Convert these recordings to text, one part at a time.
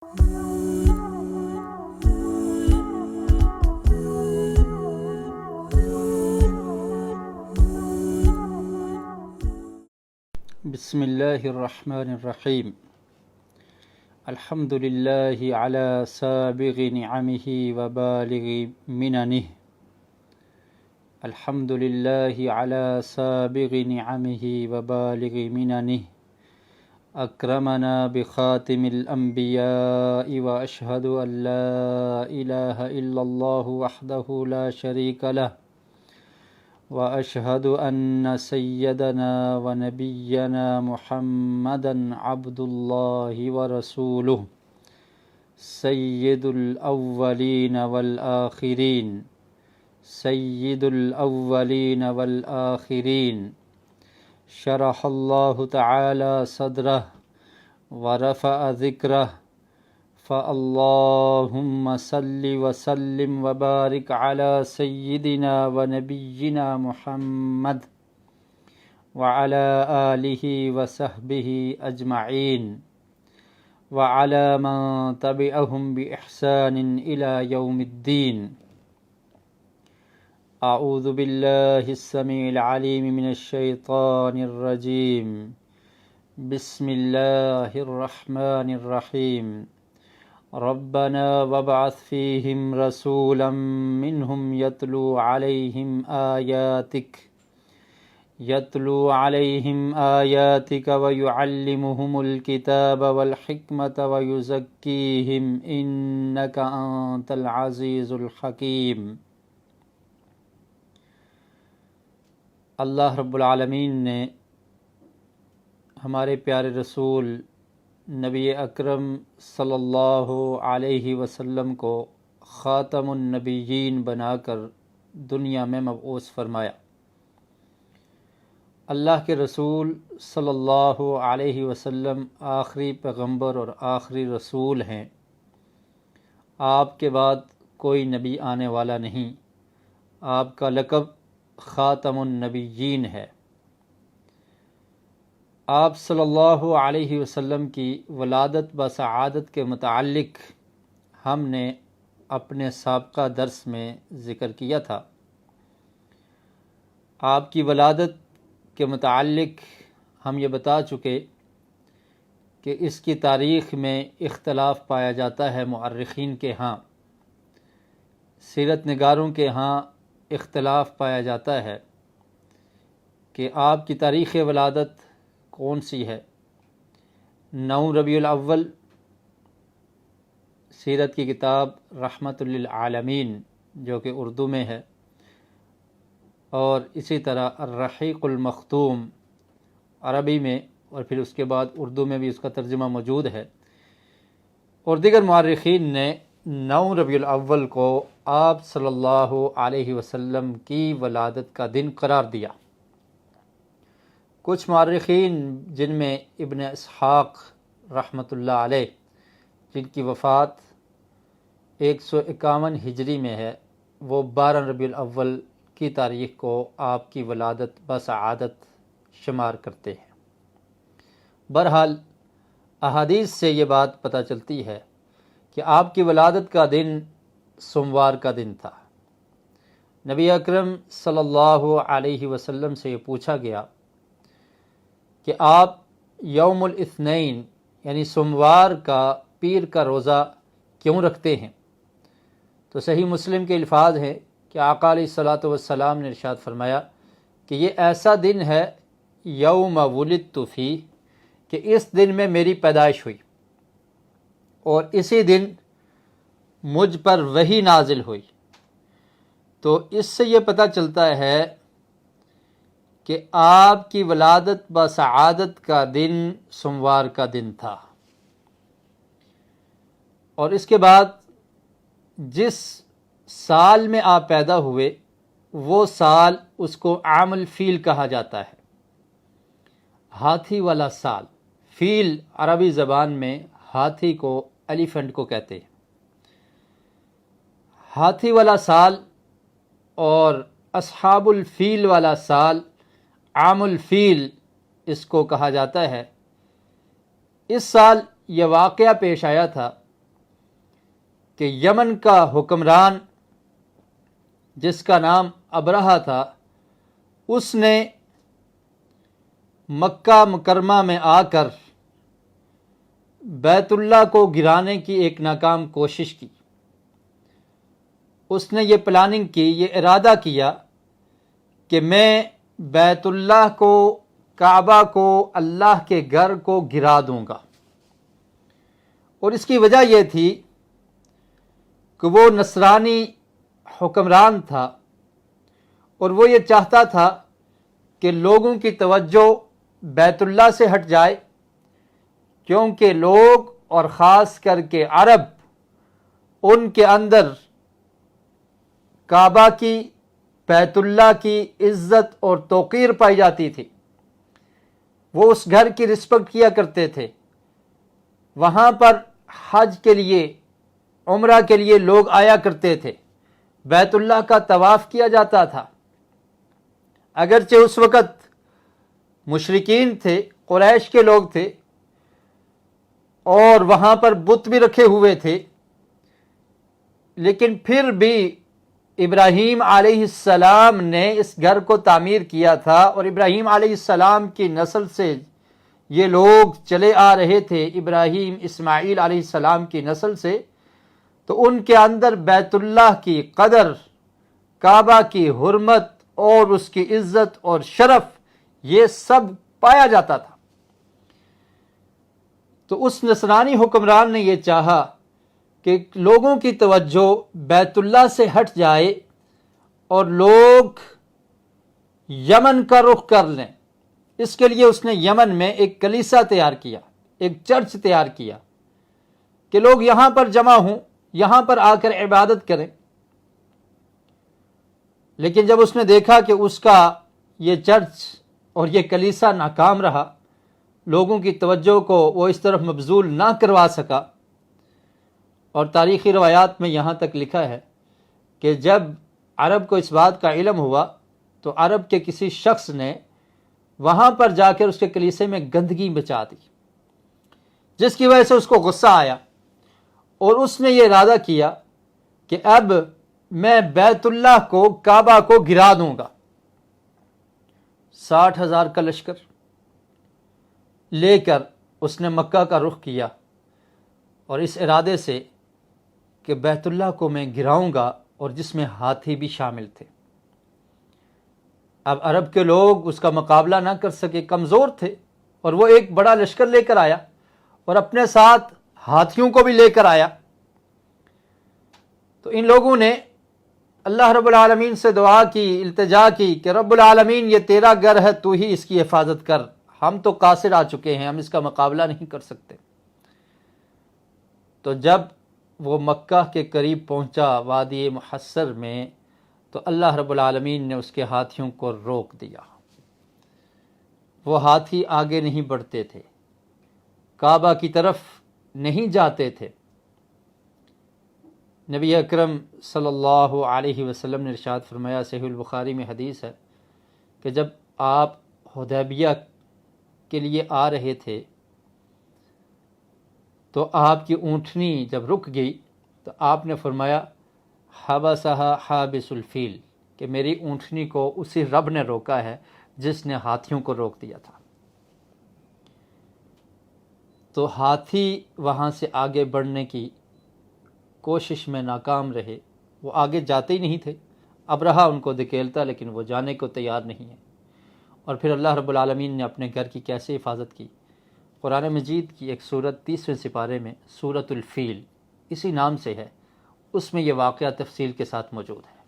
بسم اللہ الرحمن الرحیم الحمد للہ علی سابغ نعمہ وبالغ مننہ الحمد للہ علی سابغ نعمہ وبالغ مننہ اکرمنا بخاتم الانبیاء واشہد ان لا الہ الا اللہ وحدہ لا شریک لہ واشہد ان سیدنا ونبینا محمدا عبد اللہ ورسولہ سید الاولین والآخرین سید الاولین والآخرین شرح اللہ تعالی صدرہ ورفع ذکرہ فاللہم صل وسلم وبارک علی سیدنا ونبینا محمد وعلی آلہ وصحبہ اجمعین وعلی من تبعہم بإحسان الی یوم الدین اعوذ باللہ السمیع العلیم من الشیطان الرجیم بسم اللہ الرحمن الرحیم ربنا وابعث فیہم رسولا منہم یتلو علیہم آیاتک ویعلمہم الکتاب والحکمت ویزکیہم انک انت العزیز الحکیم۔ اللہ رب العالمین نے ہمارے پیارے رسول نبی اکرم صلی اللہ علیہ وسلم کو خاتم النبیین بنا کر دنیا میں مبعوث فرمایا۔ اللہ کے رسول صلی اللہ علیہ وسلم آخری پیغمبر اور آخری رسول ہیں۔ آپ کے بعد کوئی نبی آنے والا نہیں۔ آپ کا لقب خاتم النبیین ہے۔ آپ صلی اللہ علیہ وسلم کی ولادت بسعادت کے متعلق ہم نے اپنے سابقہ درس میں ذکر کیا تھا۔ آپ کی ولادت کے متعلق ہم یہ بتا چکے کہ اس کی تاریخ میں اختلاف پایا جاتا ہے مؤرخین کے ہاں، سیرت نگاروں کے ہاں اختلاف پایا جاتا ہے کہ آپ کی تاریخ ولادت کون سی ہے۔ 9 ربیع الاول سیرت کی کتاب رحمت للعالمین جو کہ اردو میں ہے، اور اسی طرح الرحیق المختوم عربی میں، اور پھر اس کے بعد اردو میں بھی اس کا ترجمہ موجود ہے، اور دیگر مؤرخین نے 9 ربیع الاول کو آپ صلی اللہ علیہ وسلم کی ولادت کا دن قرار دیا۔ کچھ مؤرخین جن میں ابن اسحاق رحمۃ اللہ علیہ، جن کی وفات 151 ہجری میں ہے، وہ 12 ربیع الاول کی تاریخ کو آپ کی ولادت بسعادت شمار کرتے ہیں۔ بہرحال احادیث سے یہ بات پتہ چلتی ہے کہ آپ کی ولادت کا دن سوموار کا دن تھا۔ نبی اکرم صلی اللہ علیہ وسلم سے یہ پوچھا گیا کہ آپ یوم الاثنین یعنی سوموار کا پیر کا روزہ کیوں رکھتے ہیں؟ تو صحیح مسلم کے الفاظ ہیں کہ آقا علیہ الصلاۃ والسلام نے ارشاد فرمایا کہ یہ ایسا دن ہے یوم ولدت فیہ، کہ اس دن میں میری پیدائش ہوئی اور اسی دن مجھ پر وحی نازل ہوئی۔ تو اس سے یہ پتہ چلتا ہے کہ آپ کی ولادت بسعادت کا دن سوموار کا دن تھا، اور اس کے بعد جس سال میں آپ پیدا ہوئے وہ سال اس کو عام الفیل کہا جاتا ہے، ہاتھی والا سال۔ فیل عربی زبان میں ہاتھی کو، ایلیفنٹ کو کہتے ہیں۔ ہاتھی والا سال اور اصحاب الفیل والا سال، عام الفیل اس کو کہا جاتا ہے۔ اس سال یہ واقعہ پیش آیا تھا کہ یمن کا حکمران جس کا نام ابرہہ تھا، اس نے مکہ مکرمہ میں آ کر بیت اللہ کو گرانے کی ایک ناکام کوشش کی۔ اس نے یہ پلاننگ کی، یہ ارادہ کیا کہ میں بیت اللہ کو، کعبہ کو، اللہ کے گھر کو گرا دوں گا۔ اور اس کی وجہ یہ تھی کہ وہ نصرانی حکمران تھا اور وہ یہ چاہتا تھا کہ لوگوں کی توجہ بیت اللہ سے ہٹ جائے، کیونکہ لوگ اور خاص کر کے عرب، ان کے اندر کعبہ کی، بیت اللہ کی عزت اور توقیر پائی جاتی تھی۔ وہ اس گھر کی رسپیکٹ کیا کرتے تھے۔ وہاں پر حج کے لیے، عمرہ کے لیے لوگ آیا کرتے تھے، بیت اللہ کا طواف کیا جاتا تھا۔ اگرچہ اس وقت مشرکین تھے، قریش کے لوگ تھے، اور وہاں پر بت بھی رکھے ہوئے تھے، لیکن پھر بھی ابراہیم علیہ السلام نے اس گھر کو تعمیر کیا تھا، اور ابراہیم علیہ السلام کی نسل سے یہ لوگ چلے آ رہے تھے، ابراہیم اسماعیل علیہ السلام کی نسل سے، تو ان کے اندر بیت اللہ کی قدر، کعبہ کی حرمت اور اس کی عزت اور شرف، یہ سب پایا جاتا تھا۔ تو اس نصرانی حکمران نے یہ چاہا کہ لوگوں کی توجہ بیت اللہ سے ہٹ جائے اور لوگ یمن کا رخ کر لیں۔ اس کے لیے اس نے یمن میں ایک کلیسا تیار کیا، ایک چرچ تیار کیا کہ لوگ یہاں پر جمع ہوں، یہاں پر آ کر عبادت کریں۔ لیکن جب اس نے دیکھا کہ اس کا یہ چرچ اور یہ کلیسا ناکام رہا، لوگوں کی توجہ کو وہ اس طرف مبذول نہ کروا سکا، اور تاریخی روایات میں یہاں تک لکھا ہے کہ جب عرب کو اس بات کا علم ہوا تو عرب کے کسی شخص نے وہاں پر جا کر اس کے کلیسے میں گندگی بچا دی، جس کی وجہ سے اس کو غصہ آیا، اور اس نے یہ ارادہ کیا کہ اب میں بیت اللہ کو، کعبہ کو گرا دوں گا۔ 60,000 کا لشکر لے کر اس نے مکہ کا رخ کیا، اور اس ارادے سے کہ بیت اللہ کو میں گراؤں گا، اور جس میں ہاتھی بھی شامل تھے۔ اب عرب کے لوگ اس کا مقابلہ نہ کر سکے، کمزور تھے، اور وہ ایک بڑا لشکر لے کر آیا اور اپنے ساتھ ہاتھیوں کو بھی لے کر آیا۔ تو ان لوگوں نے اللہ رب العالمین سے دعا کی، التجا کی کہ رب العالمین یہ تیرا گھر ہے، تو ہی اس کی حفاظت کر، ہم تو قاصر آ چکے ہیں، ہم اس کا مقابلہ نہیں کر سکتے۔ تو جب وہ مکہ کے قریب پہنچا، وادی محصر میں، تو اللہ رب العالمین نے اس کے ہاتھیوں کو روک دیا۔ وہ ہاتھی آگے نہیں بڑھتے تھے، کعبہ کی طرف نہیں جاتے تھے۔ نبی اکرم صلی اللہ علیہ وسلم نے ارشاد فرمایا، صحیح البخاری میں حدیث ہے کہ جب آپ حدیبیہ کے لیے آ رہے تھے تو آپ کی اونٹنی جب رک گئی تو آپ نے فرمایا حبسہا حابس الفیل، کہ میری اونٹنی کو اسی رب نے روکا ہے جس نے ہاتھیوں کو روک دیا تھا۔ تو ہاتھی وہاں سے آگے بڑھنے کی کوشش میں ناکام رہے، وہ آگے جاتے ہی نہیں تھے۔ ابرہہ ان کو دھکیلتا، لیکن وہ جانے کو تیار نہیں ہے۔ اور پھر اللہ رب العالمین نے اپنے گھر کی کیسے حفاظت کی؟ قرآن مجید کی ایک سورت 30ویں سپارے میں سورۃ الفیل اسی نام سے ہے، اس میں یہ واقعہ تفصیل کے ساتھ موجود ہے۔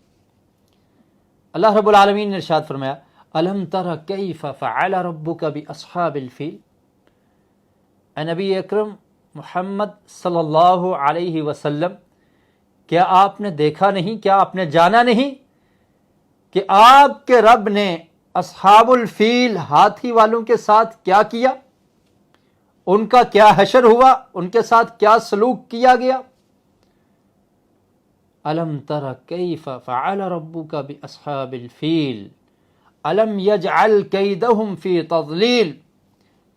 اللہ رب العالمین نے ارشاد فرمایا، الم تر کیف فعل ربک باصحاب الفیل، اے نبی اکرم محمد صلی اللہ علیہ وسلم، کیا آپ نے دیکھا نہیں، کیا آپ نے جانا نہیں کہ آپ کے رب نے اصحاب الفیل، ہاتھی والوں کے ساتھ کیا کیا، ان کا کیا حشر ہوا، ان کے ساتھ کیا سلوک کیا گیا؟ الم تر کیف فعل ربک باصحاب الفیل الم یجعل کیدہم فی تضلیل،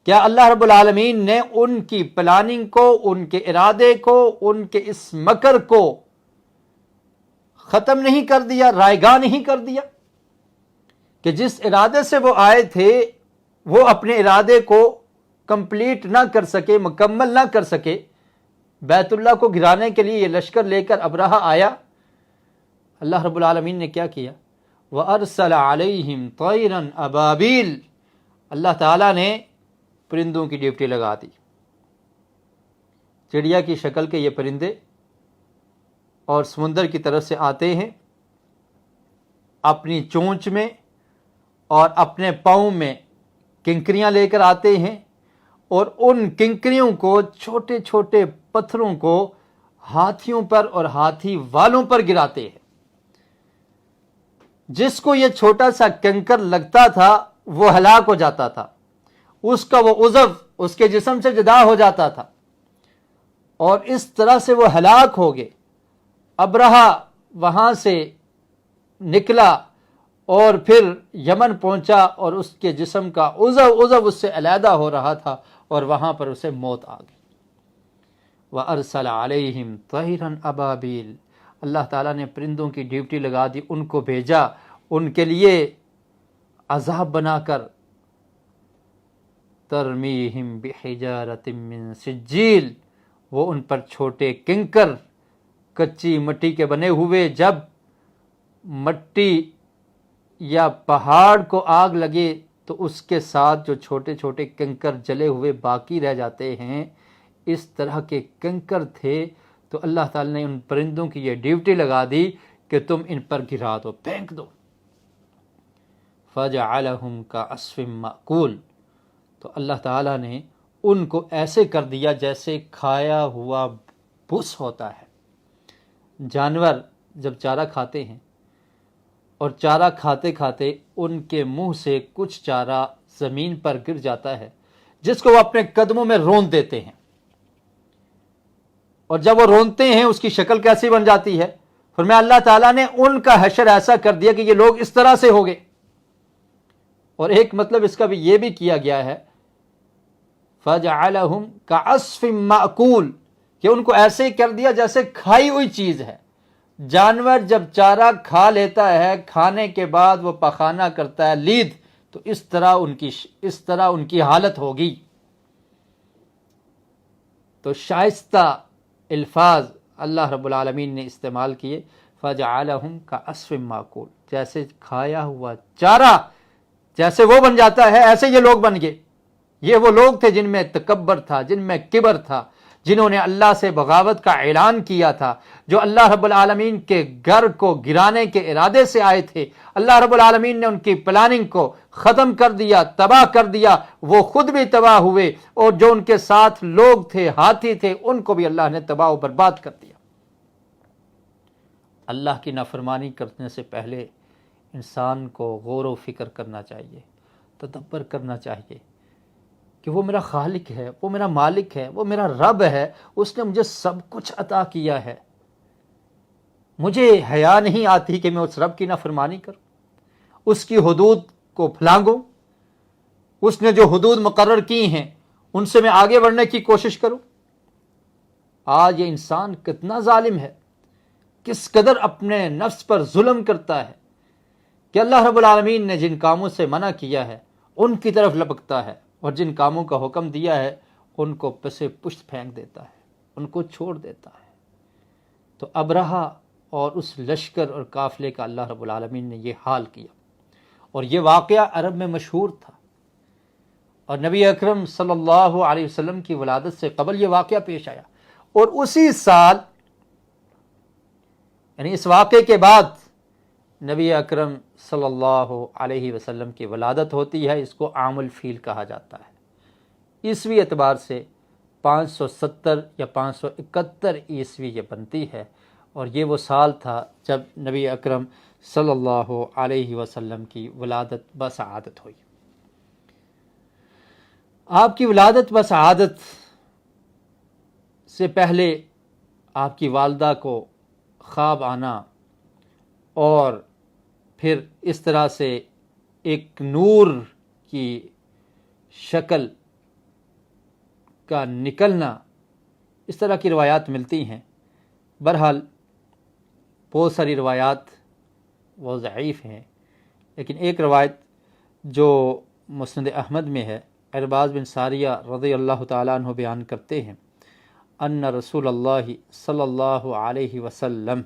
کیا اللہ رب العالمین نے ان کی پلاننگ کو، ان کے ارادے کو، ان کے اس مکر کو ختم نہیں کر دیا، رائے گاہ نہیں کر دیا؟ کہ جس ارادے سے وہ آئے تھے وہ اپنے ارادے کو کمپلیٹ نہ کر سکے، مکمل نہ کر سکے، بیت اللہ کو گرانے کے لیے یہ لشکر لے کر ابرہہ آیا، اللہ رب العالمین نے کیا کیا؟ وَأَرْسَلَ عَلَيْهِمْ طَيْرًا أَبَابِيلَ، اللہ تعالیٰ نے پرندوں کی ڈیوٹی لگا دی۔ چڑیا کی شکل کے یہ پرندے اور سمندر کی طرف سے آتے ہیں، اپنی چونچ میں اور اپنے پاؤں میں کنکریاں لے کر آتے ہیں، اور ان کنکریوں کو، چھوٹے چھوٹے پتھروں کو ہاتھیوں پر اور ہاتھی والوں پر گراتے ہیں۔ جس کو یہ چھوٹا سا کنکر لگتا تھا وہ ہلاک ہو جاتا تھا، اس کا وہ عضو اس کے جسم سے جدا ہو جاتا تھا، اور اس طرح سے وہ ہلاک ہو گئے۔ ابرہہ وہاں سے نکلا اور پھر یمن پہنچا، اور اس کے جسم کا عضو اس سے علیحدہ ہو رہا تھا، اور وہاں پر اسے موت آ گئی۔ وَأَرْسَلَ عَلَيْهِمْ طَيْرًا أَبَابِيلَ، اللہ تعالیٰ نے پرندوں کی ڈیوٹی لگا دی، ان کو بھیجا ان کے لیے عذاب بنا کر، ترمیہم بحجارۃ من سجیل، وہ ان پر چھوٹے کنکر کچی مٹی کے بنے ہوئے، جب مٹی یا پہاڑ کو آگ لگے تو اس کے ساتھ جو چھوٹے چھوٹے کنکر جلے ہوئے باقی رہ جاتے ہیں، اس طرح کے کنکر تھے۔ تو اللہ تعالی نے ان پرندوں کی یہ ڈیوٹی لگا دی کہ تم ان پر گرا دو، پھینک دو۔ فَجَعَلَهُمْ كَعَصْفٍ مَأْكُولٍ، تو اللہ تعالیٰ نے ان کو ایسے کر دیا جیسے کھایا ہوا بھس ہوتا ہے۔ جانور جب چارہ کھاتے ہیں اور چارہ کھاتے کھاتے ان کے منہ سے کچھ چارہ زمین پر گر جاتا ہے، جس کو وہ اپنے قدموں میں روند دیتے ہیں، اور جب وہ رونتے ہیں اس کی شکل کیسی بن جاتی ہے؟ فرمایا اللہ تعالیٰ نے ان کا حشر ایسا کر دیا کہ یہ لوگ اس طرح سے ہو گئے۔ اور ایک مطلب اس کا بھی یہ بھی کیا گیا ہے، فَجَعَلَهُمْ كَعَصْفٍ مَأْكُولٍ، کہ ان کو ایسے کر دیا جیسے کھائی ہوئی چیز ہے۔ جانور جب چارہ کھا لیتا ہے، کھانے کے بعد وہ پخانہ کرتا ہے، لید، تو اس طرح ان کی حالت ہوگی۔ تو شائستہ الفاظ اللہ رب العالمین نے استعمال کیے، فَجَعَلَهُمْ كَعَصْفٍ مَأْكُولٍ، جیسے کھایا ہوا چارہ جیسے وہ بن جاتا ہے، ایسے یہ لوگ بن گئے۔ یہ وہ لوگ تھے جن میں تکبر تھا، جن میں کبر تھا، جنہوں نے اللہ سے بغاوت کا اعلان کیا تھا، جو اللہ رب العالمین کے گھر کو گرانے کے ارادے سے آئے تھے۔ اللہ رب العالمین نے ان کی پلاننگ کو ختم کر دیا، تباہ کر دیا، وہ خود بھی تباہ ہوئے، اور جو ان کے ساتھ لوگ تھے، ہاتھی تھے، ان کو بھی اللہ نے تباہ و برباد کر دیا۔ اللہ کی نافرمانی کرنے سے پہلے انسان کو غور و فکر کرنا چاہیے، تدبر کرنا چاہیے کہ وہ میرا خالق ہے، وہ میرا مالک ہے، وہ میرا رب ہے، اس نے مجھے سب کچھ عطا کیا ہے۔ مجھے حیا نہیں آتی کہ میں اس رب کی نافرمانی کروں، اس کی حدود کو پھلانگوں، اس نے جو حدود مقرر کی ہیں ان سے میں آگے بڑھنے کی کوشش کروں۔ آج یہ انسان کتنا ظالم ہے، کس قدر اپنے نفس پر ظلم کرتا ہے، کہ اللہ رب العالمین نے جن کاموں سے منع کیا ہے ان کی طرف لپکتا ہے، اور جن کاموں کا حکم دیا ہے ان کو پسے پشت پھینک دیتا ہے، ان کو چھوڑ دیتا ہے۔ تو ابرہہ اور اس لشکر اور قافلے کا اللہ رب العالمین نے یہ حال کیا، اور یہ واقعہ عرب میں مشہور تھا، اور نبی اکرم صلی اللہ علیہ وسلم کی ولادت سے قبل یہ واقعہ پیش آیا، اور اسی سال یعنی اس واقعے کے بعد نبی اکرم صلی اللہ علیہ وسلم کی ولادت ہوتی ہے۔ اس کو عام الفیل کہا جاتا ہے۔ عیسوی اعتبار سے 570 یا 571 عیسوی یہ بنتی ہے، اور یہ وہ سال تھا جب نبی اکرم صلی اللہ علیہ وسلم کی ولادت بسعادت ہوئی۔ آپ کی ولادت بسعادت سے پہلے آپ کی والدہ کو خواب آنا، اور پھر اس طرح سے ایک نور کی شکل کا نکلنا، اس طرح کی روایات ملتی ہیں۔ بہرحال بہت ساری روایات وہ ضعیف ہیں، لیکن ایک روایت جو مسند احمد میں ہے، ارباز بن ساریہ رضی اللہ تعالیٰ عنہ بیان کرتے ہیں، ان رسول اللہ صلی اللہ علیہ وسلم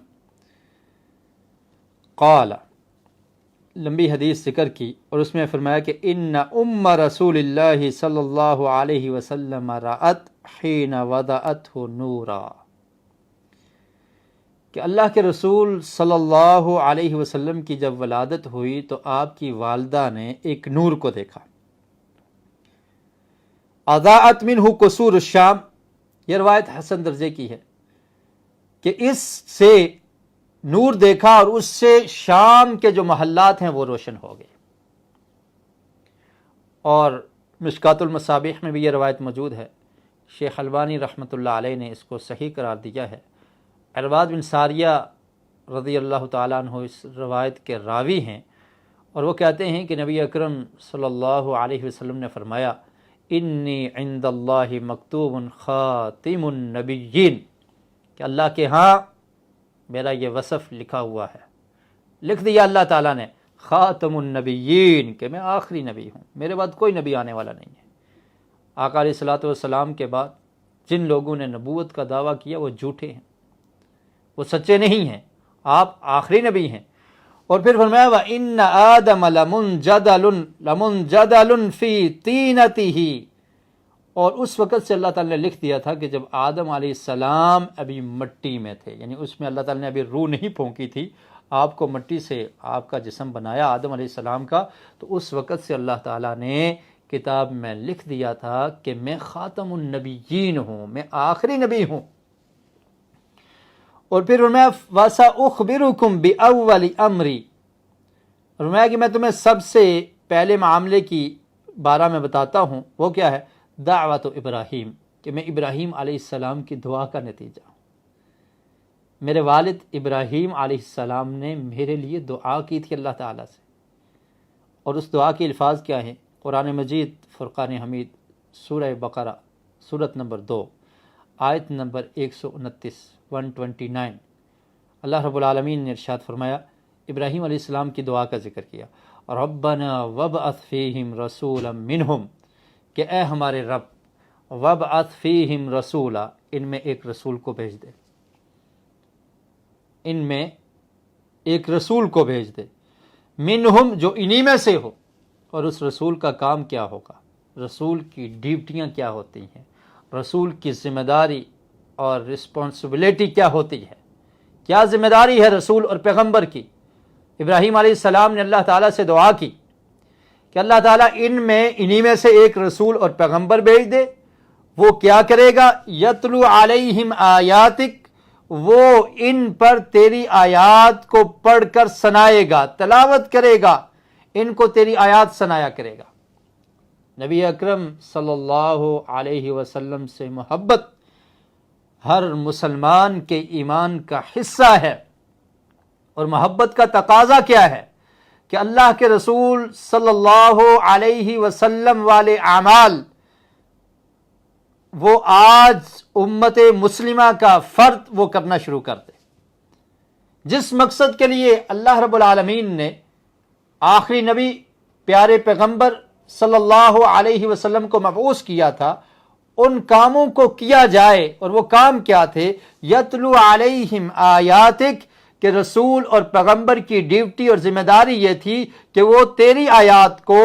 قال، لمبی حدیث ذکر کی اور اس میں فرمایا کہ ان ام رسول اللہ صلی اللہ علیہ وسلم رأت حین وضعته نورا، کہ اللہ کے رسول صلی اللہ علیہ وسلم کی جب ولادت ہوئی تو آپ کی والدہ نے ایک نور کو دیکھا۔ اضاءت منہ قصور الشام، یہ روایت حسن درجے کی ہے کہ اس سے نور دیکھا اور اس سے شام کے جو محلات ہیں وہ روشن ہو گئے۔ اور مشکات المصابیح میں بھی یہ روایت موجود ہے، شیخ البانی رحمۃ اللہ علیہ نے اس کو صحیح قرار دیا ہے۔ ارباز بن ساریہ رضی اللہ تعالیٰ عنہ اس روایت کے راوی ہیں، اور وہ کہتے ہیں کہ نبی اکرم صلی اللہ علیہ وسلم نے فرمایا انی عند اللہ مکتوب خاتم النبیین، کہ اللہ کے ہاں میرا یہ وصف لکھا ہوا ہے، لکھ دیا اللہ تعالیٰ نے خاتم النبیین، کہ میں آخری نبی ہوں، میرے بعد کوئی نبی آنے والا نہیں ہے۔ آقا علیہ الصلوۃ والسلام کے بعد جن لوگوں نے نبوت کا دعویٰ کیا وہ جھوٹے ہیں، وہ سچے نہیں ہیں، آپ آخری نبی ہیں۔ اور پھر فرمایا وَإِنَّ آدَمَ لَمُنْجَدَلٌ فِي طِينَتِهِ، اور اس وقت سے اللہ تعالیٰ نے لکھ دیا تھا کہ جب آدم علیہ السلام ابھی مٹی میں تھے، یعنی اس میں اللہ تعالیٰ نے ابھی روح نہیں پھونکی تھی، آپ کو مٹی سے آپ کا جسم بنایا آدم علیہ السلام کا، تو اس وقت سے اللہ تعالیٰ نے کتاب میں لکھ دیا تھا کہ میں خاتم النبیین ہوں، میں آخری نبی ہوں۔ اور پھر فرمایا وَسَأُخْبِرُكُمْ بِأَوَّلِ أَمْرِ، فرمایا کہ میں تمہیں سب سے پہلے معاملے کی بارے میں بتاتا ہوں، وہ کیا ہے؟ دعوت ابراہیم، کہ میں ابراہیم علیہ السلام کی دعا کا نتیجہ ہوں۔ میرے والد ابراہیم علیہ السلام نے میرے لیے دعا کی تھی اللہ تعالیٰ سے، اور اس دعا کے الفاظ کیا ہیں؟ قرآن مجید فرقان حمید سورہ بقرہ سورت نمبر 2 آیت نمبر 129 اللہ رب العالمین نے ارشاد فرمایا، ابراہیم علیہ السلام کی دعا کا ذکر کیا، ربنا وابعث فیہم رسولا منہم، کہ اے ہمارے رب وابعث فیہم رسولا، ان میں ایک رسول کو بھیج دے، ان میں ایک رسول کو بھیج دے، منہم، جو انہی میں سے ہو۔ اور اس رسول کا کام کیا ہوگا؟ رسول کی ڈیوٹیاں کیا ہوتی ہیں؟ رسول کی ذمہ داری اور رسپانسبلٹی کیا ہوتی ہے؟ کیا ذمہ داری ہے رسول اور پیغمبر کی؟ ابراہیم علیہ السلام نے اللہ تعالیٰ سے دعا کی کہ اللہ تعالیٰ انہی میں سے ایک رسول اور پیغمبر بھیج دے۔ وہ کیا کرے گا؟ یتلو علیہم آیاتک، وہ ان پر تیری آیات کو پڑھ کر سنائے گا، تلاوت کرے گا، ان کو تیری آیات سنایا کرے گا۔ نبی اکرم صلی اللہ علیہ وسلم سے محبت ہر مسلمان کے ایمان کا حصہ ہے، اور محبت کا تقاضا کیا ہے؟ کہ اللہ کے رسول صلی اللہ علیہ وسلم والے اعمال وہ آج امت مسلمہ کا فرد وہ کرنا شروع کر دے۔ جس مقصد کے لیے اللہ رب العالمین نے آخری نبی پیارے پیغمبر صلی اللہ علیہ وسلم کو مبعوث کیا تھا، ان کاموں کو کیا جائے۔ اور وہ کام کیا تھے؟ یتلو علیہم آیاتک، کہ رسول اور پیغمبر کی ڈیوٹی اور ذمہ داری یہ تھی کہ وہ تیری آیات کو،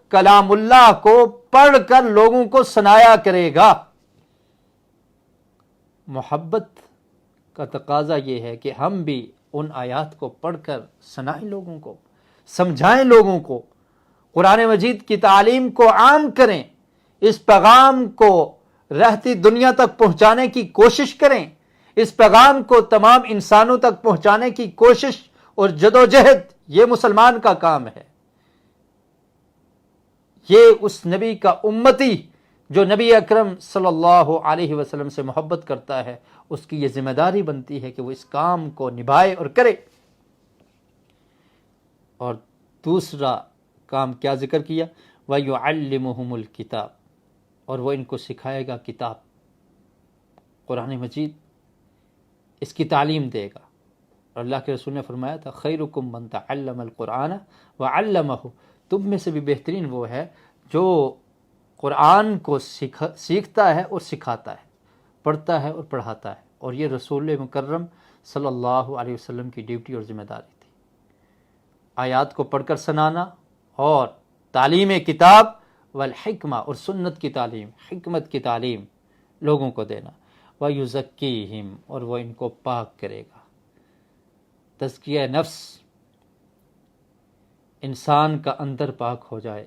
کلام اللہ کو پڑھ کر لوگوں کو سنایا کرے گا۔ محبت کا تقاضا یہ ہے کہ ہم بھی ان آیات کو پڑھ کر سنائیں لوگوں کو، سمجھائیں لوگوں کو، قرآن مجید کی تعلیم کو عام کریں، اس پیغام کو رہتی دنیا تک پہنچانے کی کوشش کریں، اس پیغام کو تمام انسانوں تک پہنچانے کی کوشش اور جدوجہد یہ مسلمان کا کام ہے۔ یہ اس نبی کا امتی جو نبی اکرم صلی اللہ علیہ وسلم سے محبت کرتا ہے، اس کی یہ ذمہ داری بنتی ہے کہ وہ اس کام کو نبھائے اور کرے۔ اور دوسرا کام کیا ذکر کیا؟ وَيُعَلِّمُهُمُ الْكِتَابَ، اور وہ ان کو سکھائے گا کتاب قرآن مجید، اس کی تعلیم دے گا۔ اور اللہ کے رسول نے فرمایا تھا خیرکم من تعلم القرآن وعلمہ، تم میں سے بھی بہترین وہ ہے جو قرآن کو سیکھتا ہے اور سکھاتا ہے، پڑھتا ہے اور پڑھاتا ہے۔ اور یہ رسول مکرم صلی اللہ علیہ وسلم کی ڈیوٹی اور ذمہ داری تھی، آیات کو پڑھ کر سنانا اور تعلیم کتاب والحکمہ، اور سنت کی تعلیم، حکمت کی تعلیم لوگوں کو دینا۔ وَيُزَكِّيهِمْ، اور وہ ان کو پاک کرے گا۔ تزکیہ نفس، انسان کا اندر پاک ہو جائے،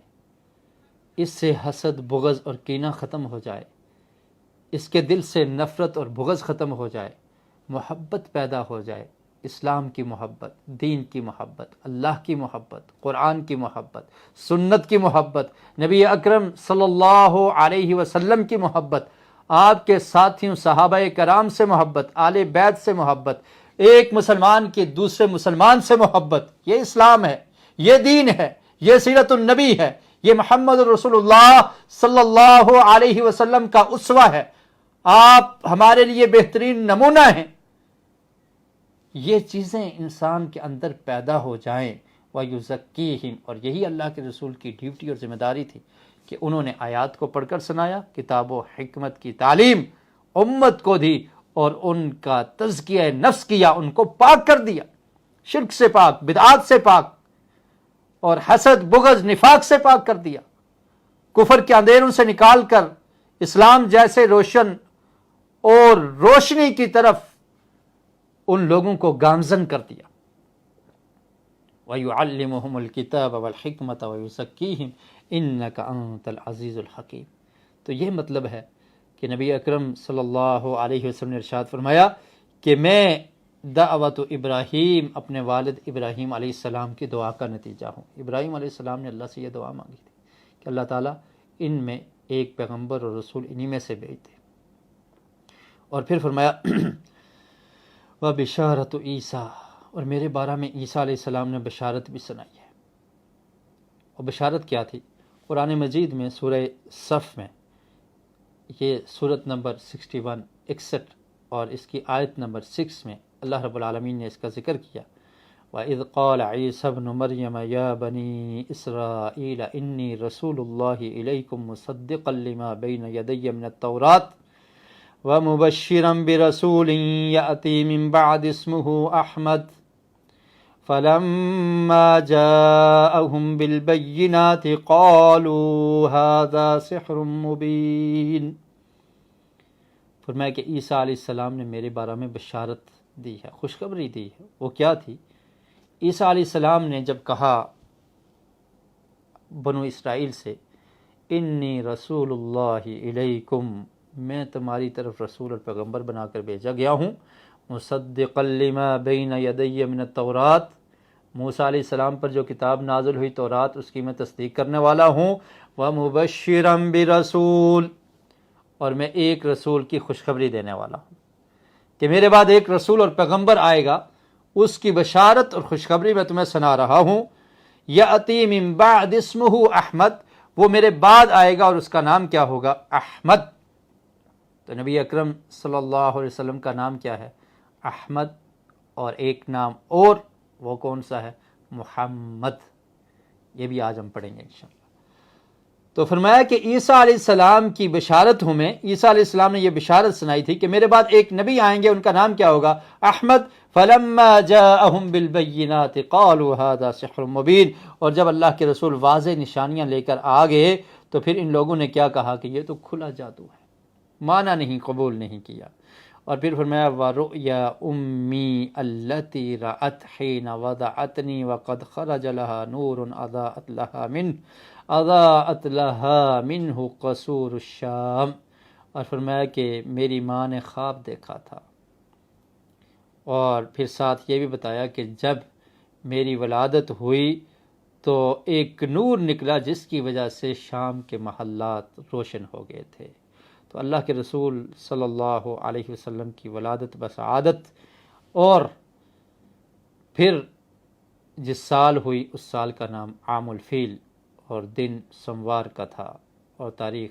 اس سے حسد، بغض اور کینہ ختم ہو جائے، اس کے دل سے نفرت اور بغض ختم ہو جائے، محبت پیدا ہو جائے، اسلام کی محبت، دین کی محبت، اللہ کی محبت، قرآن کی محبت، سنت کی محبت، نبی اکرم صلی اللہ علیہ وسلم کی محبت، آپ کے ساتھیوں صحابہ کرام سے محبت، آل بیت سے محبت، ایک مسلمان کی دوسرے مسلمان سے محبت۔ یہ اسلام ہے، یہ دین ہے، یہ سیرت النبی ہے، یہ محمد رسول اللہ صلی اللہ علیہ وسلم کا اسوہ ہے، آپ ہمارے لیے بہترین نمونہ ہیں۔ یہ چیزیں انسان کے اندر پیدا ہو جائیں، وَيُزَكِّيهِمْ، اور یہی اللہ کے رسول کی ڈیوٹی اور ذمہ داری تھی کہ انہوں نے آیات کو پڑھ کر سنایا، کتاب و حکمت کی تعلیم امت کو دی، اور ان کا تزکیہ نفس کیا، ان کو پاک کر دیا، شرک سے پاک، بدعات سے پاک، اور حسد، بغض، نفاق سے پاک کر دیا، کفر کے اندھیروں سے نکال کر اسلام جیسے روشن اور روشنی کی طرف ان لوگوں کو گامزن کر دیا۔ وَيُعَلِّمُهُمُ الْكِتَابَ وَالْحِكْمَةَ وَيُزَكِّيهِمْ إِنَّكَ أَنْتَ الْعَزِيزُ الْحَكِيمُ۔ تو یہ مطلب ہے کہ نبی اکرم صلی اللہ علیہ وسلم نے ارشاد فرمایا کہ میں دعوت ابراہیم، اپنے والد ابراہیم علیہ السلام کی دعا کا نتیجہ ہوں۔ ابراہیم علیہ السلام نے اللہ سے یہ دعا مانگی تھی کہ اللہ تعالیٰ ان میں ایک پیغمبر اور رسول انہی میں سے بھیج دے۔ اور پھر فرمایا وَبِشَارَةُ عیسیٰ، اور میرے بارے میں عیسیٰ علیہ السلام نے بشارت بھی سنائی ہے۔ اور بشارت کیا تھی؟ قرآن مجید میں سورہ صف میں، یہ سورت نمبر 61 اور اس کی آیت نمبر 6 میں اللہ رب العالمین نے اس کا ذکر کیا۔ وَإِذْ قَالَ عِيسَى ابْنُ مَرْيَمَ يَا بَنِي إِسْرَائِيلَ إِنِّي رَسُولُ اللَّهِ إِلَيْكُمْ مُصَدِّقًا لِمَا بَيْنَ يَدَيَّ مِنَ التَّوْرَاةِ وَمُبَشِّرًا بِرَسُولٍ يَأْتِي مِن بَعْدِي اسْمُهُ أَحْمَدُ فَلَمَّا جَاءَهُم بِالْبَيِّنَاتِ قَالُوا هَذَا سِحْرٌ مُبِينٌ۔ فرمایا کہ عیسیٰ علیہ السلام نے میرے بارے میں بشارت دی ہے، خوشخبری دی ہے۔ وہ کیا تھی؟ عیسیٰ علیہ السلام نے جب کہا بنو اسرائیل سے انی رسول اللہ الیکم، میں تمہاری طرف رسول اور پیغمبر بنا کر بھیجا گیا ہوں، مصدقا لما بین یدی من التورات، موسیٰ علیہ السلام پر جو کتاب نازل ہوئی تورات اس کی میں تصدیق کرنے والا ہوں، ومبشرا برسول، اور میں ایک رسول کی خوشخبری دینے والا ہوں کہ میرے بعد ایک رسول اور پیغمبر آئے گا، اس کی بشارت اور خوشخبری میں تمہیں سنا رہا ہوں۔ یأتی من بعد اسمہ احمد، وہ میرے بعد آئے گا اور اس کا نام کیا ہوگا؟ احمد۔ تو نبی اکرم صلی اللہ علیہ وسلم کا نام کیا ہے؟ احمد، اور ایک نام اور، وہ کون سا ہے؟ محمد۔ یہ بھی آج ہم پڑھیں گے انشاءاللہ۔ تو فرمایا کہ عیسیٰ علیہ السلام کی بشارت ہوں میں، عیسیٰ علیہ السلام نے یہ بشارت سنائی تھی کہ میرے بعد ایک نبی آئیں گے، ان کا نام کیا ہوگا؟ احمد۔ فلما جاءہم بالبینات قالوا هذا سحر مبین، اور جب اللہ کے رسول واضح نشانیاں لے کر آ گئے تو پھر ان لوگوں نے کیا کہا کہ یہ تو کھلا جادو ہے، مانا نہیں، قبول نہیں کیا۔ اور پھر فرمایا وَرُؤْيَا أُمِّي الَّتِي رَأَتْ حِينَ وَضَعَتْنِي وَقَدْ خَرَجَ لَهَا نُورٌ أَضَاءَتْ لَهَا مِنْهُ قَصُورُ الشَّامِ، اور فرمایا کہ میری ماں نے خواب دیکھا تھا، اور پھر ساتھ یہ بھی بتایا کہ جب میری ولادت ہوئی تو ایک نور نکلا جس کی وجہ سے شام کے محلات روشن ہو گئے تھے۔ تو اللہ کے رسول صلی اللہ علیہ وسلم کی ولادت بسعادت، اور پھر جس سال ہوئی اس سال کا نام عام الفیل، اور دن سموار کا تھا، اور تاریخ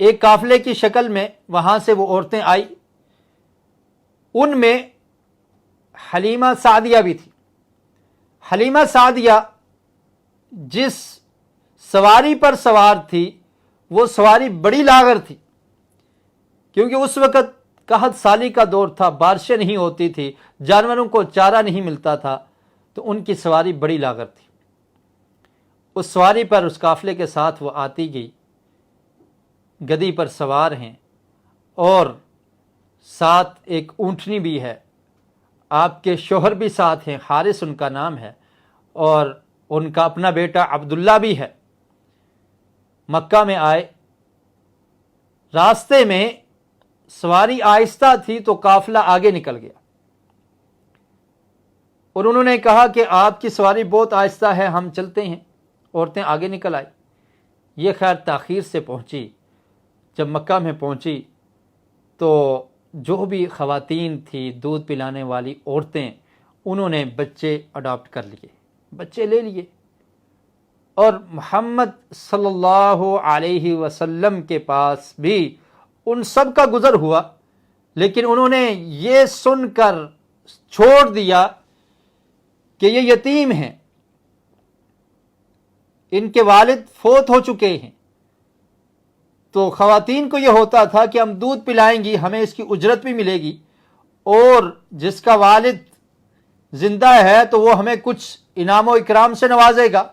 ایک قافلے کی شکل میں وہاں سے وہ عورتیں آئی، ان میں حلیمہ سعدیہ بھی تھی۔ حلیمہ سعدیہ جس سواری پر سوار تھی وہ سواری بڑی لاغر تھی، کیونکہ اس وقت قحط سالی کا دور تھا، بارشیں نہیں ہوتی تھی، جانوروں کو چارہ نہیں ملتا تھا، تو ان کی سواری بڑی لاغر تھی۔ اس سواری پر اس قافلے کے ساتھ وہ آتی گئی، گدی پر سوار ہیں، اور ساتھ ایک اونٹنی بھی ہے، آپ کے شوہر بھی ساتھ ہیں، حارث ان کا نام ہے، اور ان کا اپنا بیٹا عبداللہ بھی ہے۔ مکہ میں آئے، راستے میں سواری آہستہ تھی تو قافلہ آگے نکل گیا، اور انہوں نے کہا کہ آپ کی سواری بہت آہستہ ہے، ہم چلتے ہیں۔ عورتیں آگے نکل آئی، یہ خیر تاخیر سے پہنچی۔ جب مکہ میں پہنچی تو جو بھی خواتین تھی دودھ پلانے والی عورتیں، انہوں نے بچے اڈاپٹ کر لیے، بچے لے لیے، اور محمد صلی اللہ علیہ وسلم کے پاس بھی ان سب کا گزر ہوا، لیکن انہوں نے یہ سن کر چھوڑ دیا کہ یہ یتیم ہیں، ان کے والد فوت ہو چکے ہیں۔ تو خواتین کو یہ ہوتا تھا کہ ہم دودھ پلائیں گی، ہمیں اس کی اجرت بھی ملے گی، اور جس کا والد زندہ ہے تو وہ ہمیں کچھ انعام و اکرام سے نوازے گا۔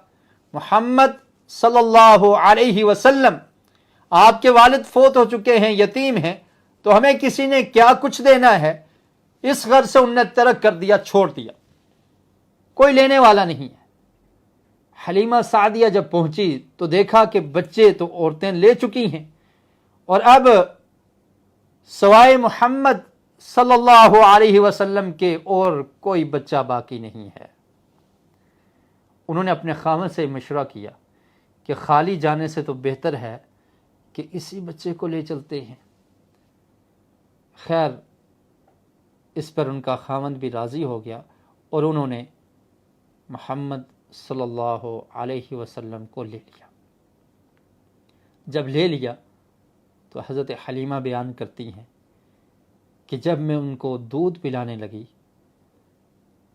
محمد صلی اللہ علیہ وسلم، آپ کے والد فوت ہو چکے ہیں، یتیم ہیں، تو ہمیں کسی نے کیا کچھ دینا ہے، اس غرض سے انہوں نے ترک کر دیا، چھوڑ دیا، کوئی لینے والا نہیں ہے۔ حلیمہ سعدیہ جب پہنچی تو دیکھا کہ بچے تو عورتیں لے چکی ہیں، اور اب سوائے محمد صلی اللہ علیہ وسلم کے اور کوئی بچہ باقی نہیں ہے۔ انہوں نے اپنے خاوند سے مشورہ کیا کہ خالی جانے سے تو بہتر ہے کہ اسی بچے کو لے چلتے ہیں۔ خیر اس پر ان کا خاوند بھی راضی ہو گیا، اور انہوں نے محمد صلی اللہ علیہ وسلم کو لے لیا۔ جب لے لیا تو حضرت حلیمہ بیان کرتی ہیں کہ جب میں ان کو دودھ پلانے لگی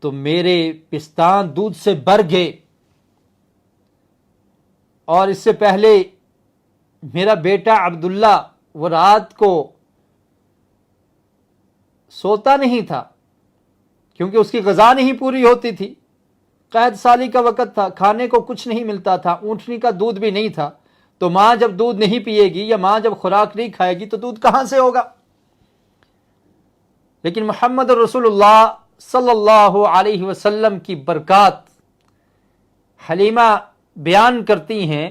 تو میرے پستان دودھ سے بھر گئے، اور اس سے پہلے میرا بیٹا عبداللہ وہ رات کو سوتا نہیں تھا، کیونکہ اس کی غذا نہیں پوری ہوتی تھی، قحط سالی کا وقت تھا، کھانے کو کچھ نہیں ملتا تھا، اونٹنی کا دودھ بھی نہیں تھا، تو ماں جب دودھ نہیں پیے گی یا ماں جب خوراک نہیں کھائے گی تو دودھ کہاں سے ہوگا؟ لیکن محمد رسول اللہ صلی اللہ علیہ وسلم کی برکات، حلیمہ بیان کرتی ہیں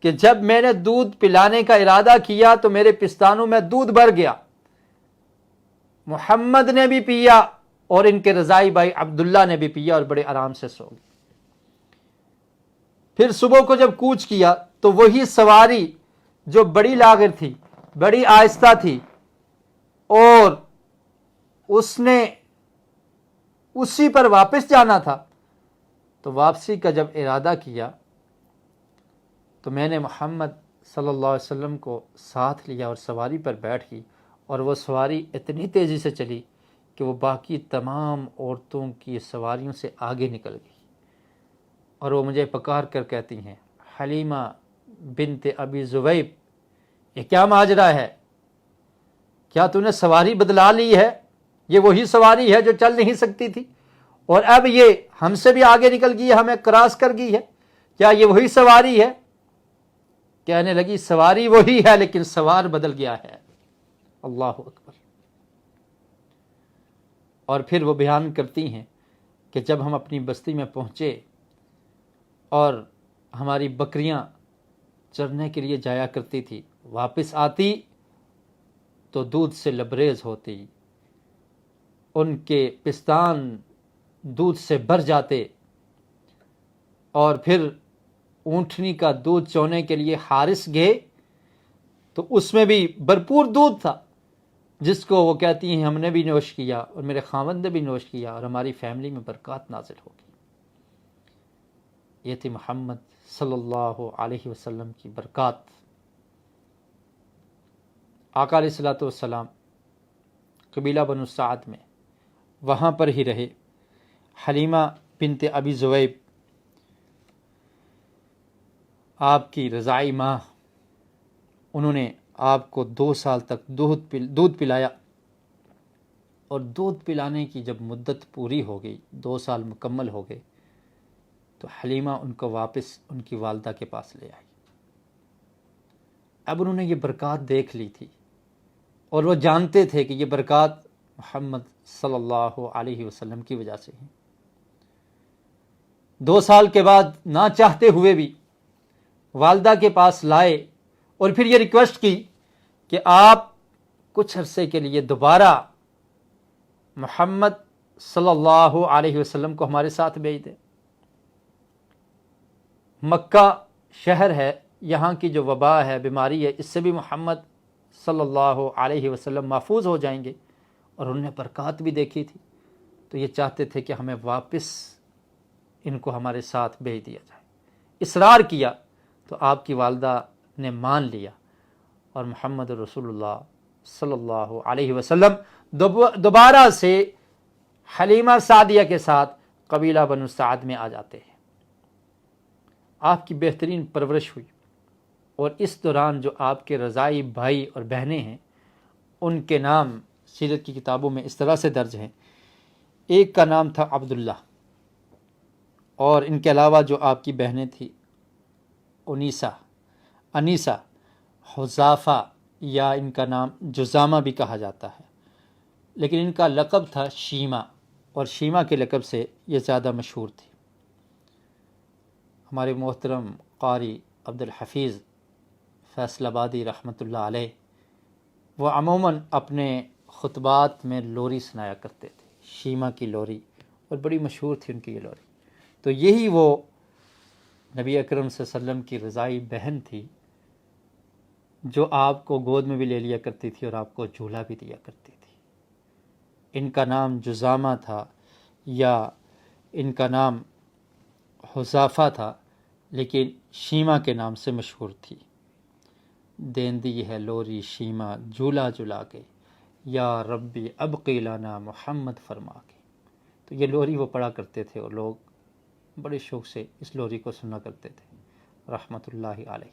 کہ جب میں نے دودھ پلانے کا ارادہ کیا تو میرے پستانوں میں دودھ بھر گیا، محمد نے بھی پیا اور ان کے رضائی بھائی عبداللہ نے بھی پیا، اور بڑے آرام سے سو گئے۔ پھر صبح کو جب کوچ کیا تو وہی سواری جو بڑی لاغر تھی، بڑی آہستہ تھی، اور اس نے اسی پر واپس جانا تھا، تو واپسی کا جب ارادہ کیا تو میں نے محمد صلی اللہ علیہ وسلم کو ساتھ لیا اور سواری پر بیٹھ گئی، اور وہ سواری اتنی تیزی سے چلی کہ وہ باقی تمام عورتوں کی سواریوں سے آگے نکل گئی، اور وہ مجھے پکار کر کہتی ہیں، حلیمہ بنت ابی زویب، یہ کیا ماجرا ہے؟ کیا تو نے سواری بدلا لی ہے؟ یہ وہی سواری ہے جو چل نہیں سکتی تھی، اور اب یہ ہم سے بھی آگے نکل گئی ہے، ہمیں کراس کر گئی ہے، کیا یہ وہی سواری ہے؟ کہنے لگی سواری وہی ہے لیکن سوار بدل گیا ہے۔ اللہ اکبر۔ اور پھر وہ بیان کرتی ہیں کہ جب ہم اپنی بستی میں پہنچے اور ہماری بکریاں چرنے کے لیے جایا کرتی تھی، واپس آتی تو دودھ سے لبریز ہوتی، ان کے پستان دودھ سے بھر جاتے، اور پھر اونٹنی کا دودھ چونے کے لیے حارث گئے تو اس میں بھی بھرپور دودھ تھا، جس کو وہ کہتی ہیں ہم نے بھی نوش کیا اور میرے خاوند نے بھی نوش کیا، اور ہماری فیملی میں برکات نازل ہوگی۔ یہ تھی محمد صلی اللہ علیہ وسلم کی برکات۔ آقا علیہ الصلوۃ والسلام قبیلہ بنو سعد میں وہاں پر ہی رہے۔ حلیمہ بنت ابی ذؤیب آپ کی رضاعی ماں، انہوں نے آپ کو 2 سال تک دودھ پلایا، اور دودھ پلانے کی جب مدت پوری ہو گئی، 2 سال مکمل ہو گئے، تو حلیمہ ان کو واپس ان کی والدہ کے پاس لے آئی۔ اب انہوں نے یہ برکات دیکھ لی تھی، اور وہ جانتے تھے کہ یہ برکات محمد صلی اللہ علیہ وسلم کی وجہ سے ہیں۔ 2 سال کے بعد نہ چاہتے ہوئے بھی والدہ کے پاس لائے، اور پھر یہ ریکویسٹ کی کہ آپ کچھ عرصے کے لیے دوبارہ محمد صلی اللہ علیہ وسلم کو ہمارے ساتھ بھیج دیں۔ مکہ شہر ہے، یہاں کی جو وبا ہے، بیماری ہے، اس سے بھی محمد صلی اللہ علیہ وسلم محفوظ ہو جائیں گے، اور انہوں نے برکات بھی دیکھی تھی، تو یہ چاہتے تھے کہ ہمیں واپس ان کو ہمارے ساتھ بھیج دیا جائے۔ اصرار کیا تو آپ کی والدہ نے مان لیا، اور محمد رسول اللہ صلی اللہ علیہ وسلم دوبارہ سے حلیمہ سعدیہ کے ساتھ قبیلہ بنو سعد میں آ جاتے ہیں۔ آپ کی بہترین پرورش ہوئی، اور اس دوران جو آپ کے رضاعی بھائی اور بہنیں ہیں، ان کے نام سیرت کی کتابوں میں اس طرح سے درج ہیں۔ ایک کا نام تھا عبداللہ، اور ان کے علاوہ جو آپ کی بہنیں تھیں انیسہ، حذافہ، یا ان کا نام جزامہ بھی کہا جاتا ہے، لیکن ان کا لقب تھا شیمہ، اور شیمہ کے لقب سے یہ زیادہ مشہور تھی۔ ہمارے محترم قاری عبدالحفیظ فیصل آبادی رحمۃ اللہ علیہ، وہ عموماً اپنے خطبات میں لوری سنایا کرتے تھے، شیمہ کی لوری، اور بڑی مشہور تھی ان کی یہ لوری۔ تو یہی وہ نبی اکرم صلی اللہ علیہ وسلم کی رضاعی بہن تھی، جو آپ کو گود میں بھی لے لیا کرتی تھی اور آپ کو جھولا بھی دیا کرتی تھی۔ ان کا نام جزامہ تھا، یا ان کا نام حذافہ تھا، لیکن شیمہ کے نام سے مشہور تھی۔ دین دی ہے لوری شیمہ جھولا جھلا کے، یا ربی ابقی لنا محمد فرما کے۔ تو یہ لوری وہ پڑھا کرتے تھے، اور لوگ بڑے شوق سے اس لوری کو سنا کرتے تھے رحمۃ اللہ علیہ۔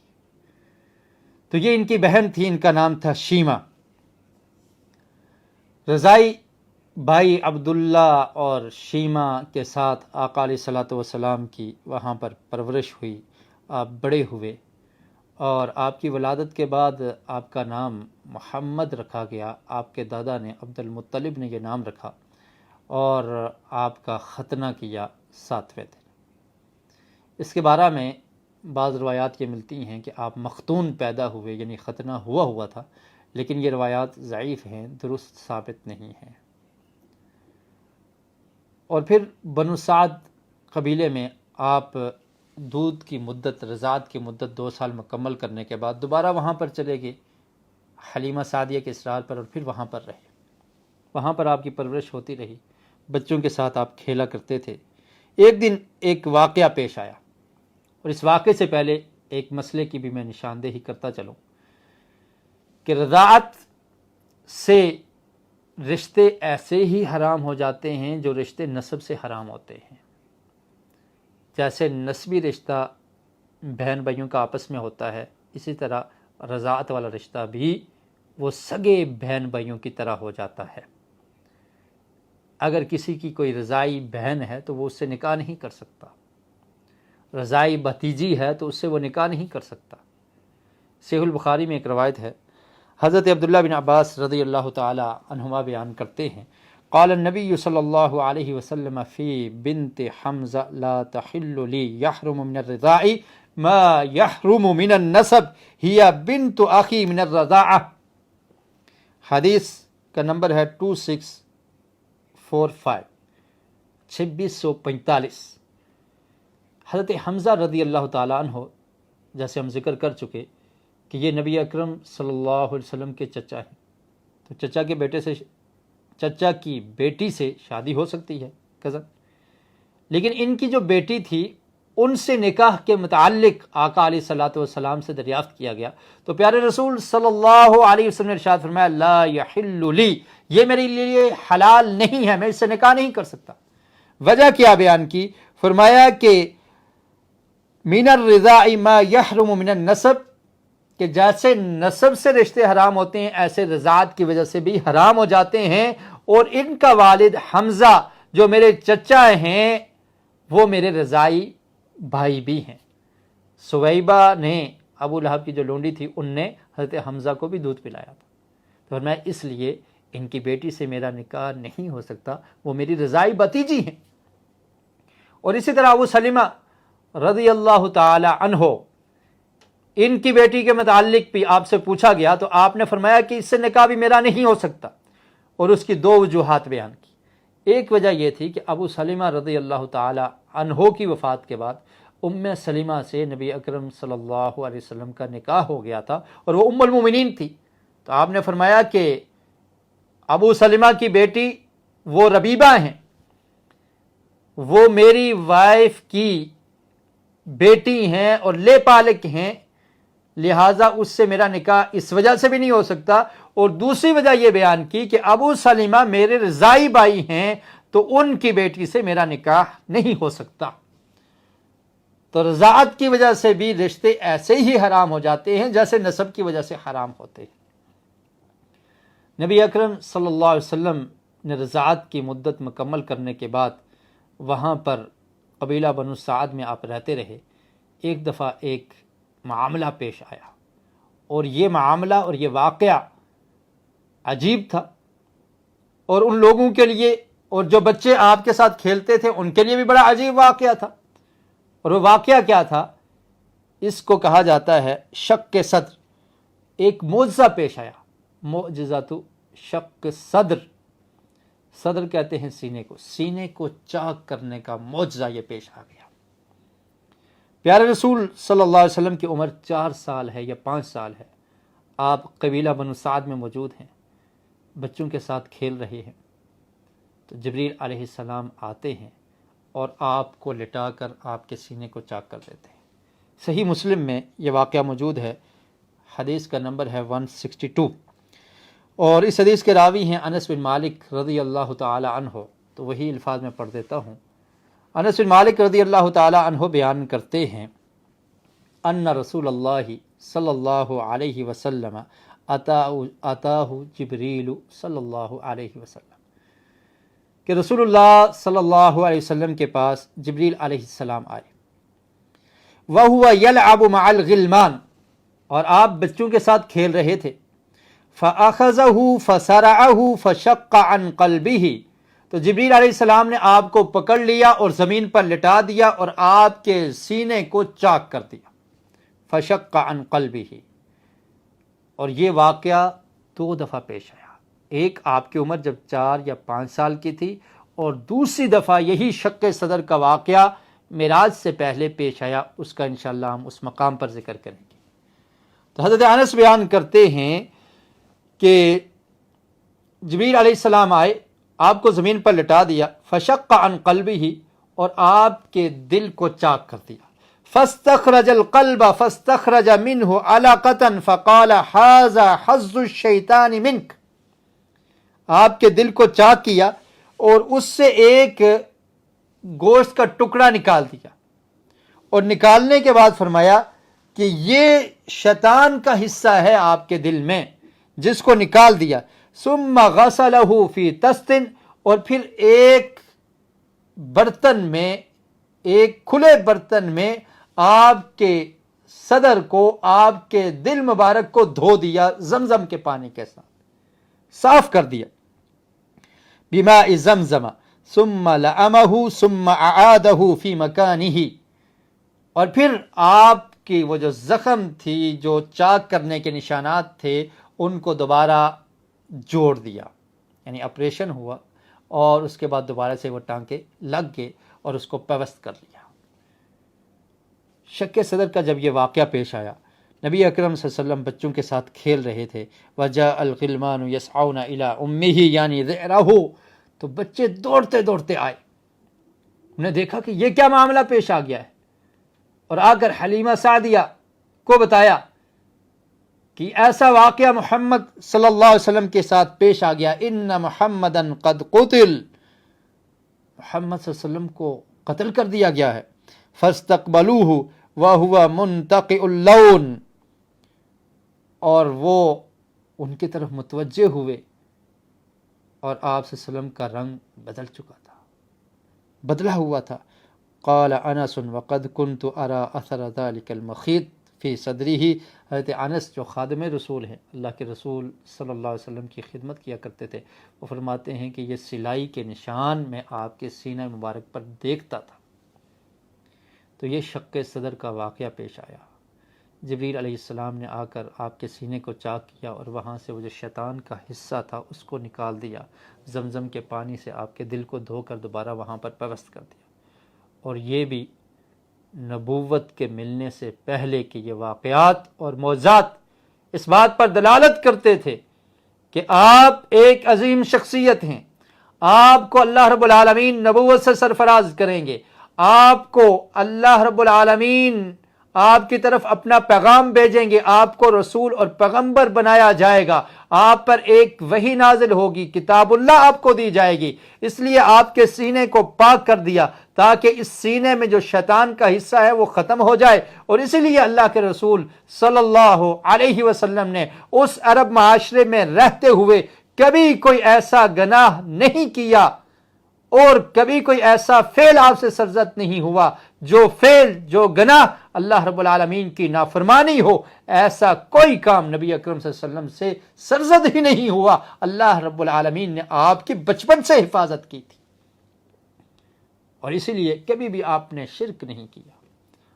تو یہ ان کی بہن تھی، ان کا نام تھا شیمہ۔ رضائی بھائی عبداللہ اور شیمہ کے ساتھ آقا علیہ الصلوۃ والسلام کی وہاں پر پرورش ہوئی، آپ بڑے ہوئے، اور آپ کی ولادت کے بعد آپ کا نام محمد رکھا گیا۔ آپ کے دادا نے، عبد المطلب نے، یہ نام رکھا، اور آپ کا ختنہ کیا 7ویں دن۔ اس کے بارے میں بعض روایات یہ ملتی ہیں کہ آپ مختون پیدا ہوئے، یعنی ختنہ ہوا تھا، لیکن یہ روایات ضعیف ہیں، درست ثابت نہیں ہیں۔ اور پھر بنو سعد قبیلے میں آپ دودھ کی مدت، رضاعت کی مدت 2 سال مکمل کرنے کے بعد دوبارہ وہاں پر چلے گئے، حلیمہ سعدیہ کے اصرار پر، اور پھر وہاں پر رہے۔ وہاں پر آپ کی پرورش ہوتی رہی، بچوں کے ساتھ آپ کھیلا کرتے تھے۔ ایک دن ایک واقعہ پیش آیا، اور اس واقعے سے پہلے ایک مسئلے کی بھی میں نشاندہی کرتا چلوں کہ رضاعت سے رشتے ایسے ہی حرام ہو جاتے ہیں جو رشتے نسب سے حرام ہوتے ہیں۔ جیسے نسبی رشتہ بہن بھائیوں کا آپس میں ہوتا ہے، اسی طرح رضاعت والا رشتہ بھی وہ سگے بہن بھائیوں کی طرح ہو جاتا ہے۔ اگر کسی کی کوئی رضاعی بہن ہے تو وہ اس سے نکاح نہیں کر سکتا، رضاعی بھتیجی ہے تو اس سے وہ نکاح نہیں کر سکتا۔ صحیح البخاری میں ایک روایت ہے، حضرت عبداللہ بن عباس رضی اللہ تعالی عنہما بیان کرتے ہیں، قال النبی صلی اللہ علیہ وسلم فی بنت حمزہ لا تحل لی یحرم من الرضاع ما یحرم من النسب ہی بنت اخی من الرضاعہ۔ حدیث کا نمبر ہے 2645۔ حضرت حمزہ رضی اللہ تعالیٰ عنہ، جیسے ہم ذکر کر چکے کہ یہ نبی اکرم صلی اللہ علیہ وسلم کے چچا ہیں، تو چچا کی بیٹی سے شادی ہو سکتی ہے، کزن۔ لیکن ان کی جو بیٹی تھی ان سے نکاح کے متعلق آقا علیہ الصلوۃ والسلام سے دریافت کیا گیا تو پیارے رسول صلی اللہ علیہ وسلم نے ارشاد فرمایا لا یحل لی، یہ میرے لیے حلال نہیں ہے، میں اس سے نکاح نہیں کر سکتا۔ وجہ کیا بیان کی؟ فرمایا کہ من الرضاع ما یحرم من النسب، کہ جیسے نسب سے رشتے حرام ہوتے ہیں ایسے رضاعت کی وجہ سے بھی حرام ہو جاتے ہیں، اور ان کا والد حمزہ جو میرے چچا ہیں وہ میرے رضاعی بھائی بھی ہیں۔ سویبہ نے، ابو لہب کی جو لونڈی تھی، ان نے حضرت حمزہ کو بھی دودھ پلایا تھا، تو میں اس لیے ان کی بیٹی سے میرا نکاح نہیں ہو سکتا، وہ میری رضاعی بھتیجی ہیں۔ اور اسی طرح ابو سلمہ رضی اللہ تعالی عنہ، ان کی بیٹی کے متعلق بھی آپ سے پوچھا گیا تو آپ نے فرمایا کہ اس سے نکاح بھی میرا نہیں ہو سکتا، اور اس کی دو وجوہات بیان کی۔ ایک وجہ یہ تھی کہ ابو سلمہ رضی اللہ تعالی عنہ کی وفات کے بعد ام سلمہ سے نبی اکرم صلی اللہ علیہ وسلم کا نکاح ہو گیا تھا، اور وہ ام المومنین تھی، تو آپ نے فرمایا کہ ابو سلمہ کی بیٹی وہ ربیبہ ہیں، وہ میری وائف کی بیٹی ہیں اور لے پالک ہیں، لہٰذا اس سے میرا نکاح اس وجہ سے بھی نہیں ہو سکتا۔ اور دوسری وجہ یہ بیان کی کہ ابو سلمہ میرے رضاعی بھائی ہیں، تو ان کی بیٹی سے میرا نکاح نہیں ہو سکتا۔ تو رضاعت کی وجہ سے بھی رشتے ایسے ہی حرام ہو جاتے ہیں جیسے نسب کی وجہ سے حرام ہوتے ہیں۔ نبی اکرم صلی اللہ علیہ وسلم نے رضاعت کی مدت مکمل کرنے کے بعد وہاں پر قبیلہ بنو سعد میں آپ رہتے رہے۔ ایک دفعہ ایک معاملہ پیش آیا، اور یہ معاملہ اور یہ واقعہ عجیب تھا، اور ان لوگوں کے لیے اور جو بچے آپ کے ساتھ کھیلتے تھے ان کے لیے بھی بڑا عجیب واقعہ تھا۔ اور وہ واقعہ کیا تھا؟ اس کو کہا جاتا ہے شق صدر۔ ایک معجزہ پیش آیا، معجزۃ شق صدر، صدر کہتے ہیں سینے کو، سینے کو چاک کرنے کا معجزہ یہ پیش آ گیا۔ پیارے رسول صلی اللہ علیہ وسلم کی عمر 4 سال ہے یا 5 سال ہے، آپ قبیلہ بنو سعد میں موجود ہیں، بچوں کے ساتھ کھیل رہے ہیں، تو جبریل علیہ السلام آتے ہیں اور آپ کو لٹا کر آپ کے سینے کو چاک کر دیتے ہیں۔ صحیح مسلم میں یہ واقعہ موجود ہے، حدیث کا نمبر ہے 162، اور اس حدیث کے راوی ہیں انس بن مالک رضی اللہ تعالی عنہ، تو وہی الفاظ میں پڑھ دیتا ہوں۔ انس بن مالک رضی اللہ تعالی عنہ بیان کرتے ہیں ان رسول اللہ صلی اللہ علیہ وسلم اتاہ جبریل صلی اللہ علیہ وسلم، کہ رسول اللہ صلی اللہ علیہ وسلم کے پاس جبریل علیہ السلام آئے، وَهُوَ يَلْعَبُ مَعَ الْغِلْمَانِ، اور آپ بچوں کے ساتھ کھیل رہے تھے، فَأَخَذَهُ فَسَرَعَهُ فَشَقَّ عَنْ قَلْبِهِ، تو جبریل علیہ السلام نے آپ کو پکڑ لیا اور زمین پر لٹا دیا اور آپ کے سینے کو چاک کر دیا، فَشَقَّ عَنْ قَلْبِهِ۔ اور یہ واقعہ 2 دفعہ پیش آیا، ایک آپ کی عمر جب 4 یا 5 سال کی تھی، اور دوسری دفعہ یہی شق صدر کا واقعہ معراج سے پہلے پیش آیا، اس کا انشاءاللہ ہم اس مقام پر ذکر کریں گے۔ تو حضرت انس بیان کرتے ہیں کہ جبریل علیہ السلام آئے، آپ کو زمین پر لٹا دیا، فشق عن قلبہ، اور آپ کے دل کو چاک کر دیا، فاستخرج القلب فاستخرج منه علقة فقال هذا حظ الشیطان منک، آپ کے دل کو چاک کیا اور اس سے ایک گوشت کا ٹکڑا نکال دیا، اور نکالنے کے بعد فرمایا کہ یہ شیطان کا حصہ ہے آپ کے دل میں، جس کو نکال دیا، ثم غسلہ فی طست، اور پھر ایک برتن میں، ایک کھلے برتن میں آپ کے صدر کو، آپ کے دل مبارک کو دھو دیا زمزم کے پانی کے ساتھ، صاف کر دیا، بماء زمزم ثم لعمہ ثم اعادہ فی مکانہ، اور پھر آپ کی وہ جو زخم تھی، جو چاک کرنے کے نشانات تھے، ان کو دوبارہ جوڑ دیا، یعنی آپریشن ہوا اور اس کے بعد دوبارہ سے وہ ٹانکے لگ گئے اور اس کو پیوست کر لیا۔ شق صدر کا جب یہ واقعہ پیش آیا، نبی اکرم صلی اللہ علیہ وسلم بچوں کے ساتھ کھیل رہے تھے، وَجَاءَ الْغِلْمَانُ يَسْعَوْنَ إِلَىٰ أُمِّهِ یعنی ذِعْرَهُ، تو بچے دوڑتے دوڑتے آئے، انہیں دیکھا کہ یہ کیا معاملہ پیش آ گیا ہے، اور آ کر حلیمہ سعدیہ کو بتایا کہ ایسا واقعہ محمد صلی اللہ علیہ وسلم کے ساتھ پیش آ گیا، ان محمدن قد قتل، محمد صلی اللہ علیہ وسلم کو قتل کر دیا گیا ہے، فاستقبلوہ وہو منتقع اللون، اور وہ ان کی طرف متوجہ ہوئے اور آپ صلی اللہ علیہ وسلم کا رنگ بدل چکا تھا، بدلا ہوا تھا۔ قال انس وقد كنت ارى اثر ذلك المخيط فی صدری، حضرت انس جو خادم رسول ہیں، اللہ کے رسول صلی اللہ علیہ وسلم کی خدمت کیا کرتے تھے، وہ فرماتے ہیں کہ یہ سلائی کے نشان میں آپ کے سینہ مبارک پر دیکھتا تھا۔ تو یہ شق صدر کا واقعہ پیش آیا، جبریل علیہ السلام نے آ کر آپ کے سینے کو چاک کیا اور وہاں سے وہ جو شیطان کا حصہ تھا اس کو نکال دیا، زمزم کے پانی سے آپ کے دل کو دھو کر دوبارہ وہاں پر پیوست کر دیا۔ اور یہ بھی نبوت کے ملنے سے پہلے کے یہ واقعات اور معجزات اس بات پر دلالت کرتے تھے کہ آپ ایک عظیم شخصیت ہیں، آپ کو اللہ رب العالمین نبوت سے سرفراز کریں گے، آپ کو اللہ رب العالمین آپ کی طرف اپنا پیغام بھیجیں گے، آپ کو رسول اور پیغمبر بنایا جائے گا، آپ پر ایک وحی نازل ہوگی، کتاب اللہ آپ کو دی جائے گی، اس لیے آپ کے سینے کو پاک کر دیا تاکہ اس سینے میں جو شیطان کا حصہ ہے وہ ختم ہو جائے۔ اور اسی لیے اللہ کے رسول صلی اللہ علیہ وسلم نے اس عرب معاشرے میں رہتے ہوئے کبھی کوئی ایسا گناہ نہیں کیا اور کبھی کوئی ایسا فعل آپ سے سرزد نہیں ہوا جو فعل، جو گناہ اللہ رب العالمین کی نافرمانی ہو، ایسا کوئی کام نبی اکرم صلی اللہ علیہ وسلم سے سرزد ہی نہیں ہوا۔ اللہ رب العالمین نے آپ کی بچپن سے حفاظت کی تھی، اور اسی لیے کبھی بھی آپ نے شرک نہیں کیا،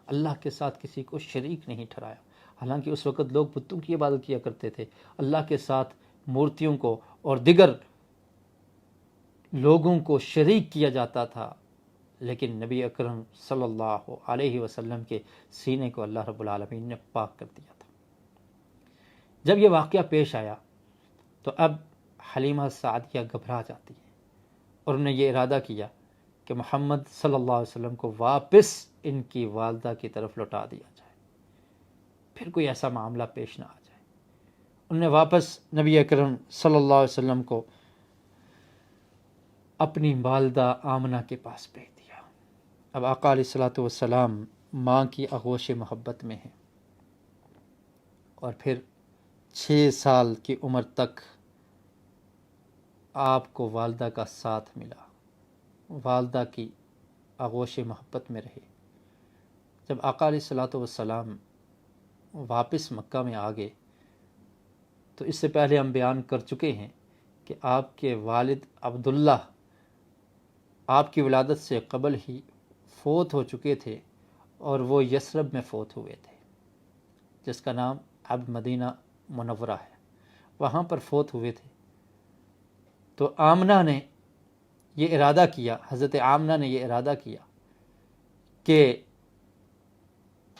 اللہ کے ساتھ کسی کو شریک نہیں ٹھہرایا۔ حالانکہ اس وقت لوگ بتوں کی عبادت کیا کرتے تھے، اللہ کے ساتھ مورتیوں کو اور دیگر لوگوں کو شریک کیا جاتا تھا، لیکن نبی اکرم صلی اللہ علیہ وسلم کے سینے کو اللہ رب العالمین نے پاک کر دیا تھا۔ جب یہ واقعہ پیش آیا تو اب حلیمہ سعدیہ گھبرا جاتی ہے اور انہوں نے یہ ارادہ کیا کہ محمد صلی اللہ علیہ وسلم کو واپس ان کی والدہ کی طرف لوٹا دیا جائے، پھر کوئی ایسا معاملہ پیش نہ آ جائے۔ انہوں نے واپس نبی اکرم صلی اللہ علیہ وسلم کو اپنی والدہ آمنہ کے پاس بھیج دیا۔ اب آقا علیہ الصلوۃ والسلام ماں کی آغوش محبت میں ہیں، اور پھر 6 سال کی عمر تک آپ کو والدہ کا ساتھ ملا، والدہ کی آغوش محبت میں رہے۔ جب آقا علیہ الصلوۃ والسلام واپس مکہ میں آ گئے تو اس سے پہلے ہم بیان کر چکے ہیں کہ آپ کے والد عبداللہ آپ کی ولادت سے قبل ہی فوت ہو چکے تھے، اور وہ یثرب میں فوت ہوئے تھے، جس کا نام اب مدینہ منورہ ہے، وہاں پر فوت ہوئے تھے۔ تو آمنہ نے یہ ارادہ کیا، حضرت آمنہ نے یہ ارادہ کیا کہ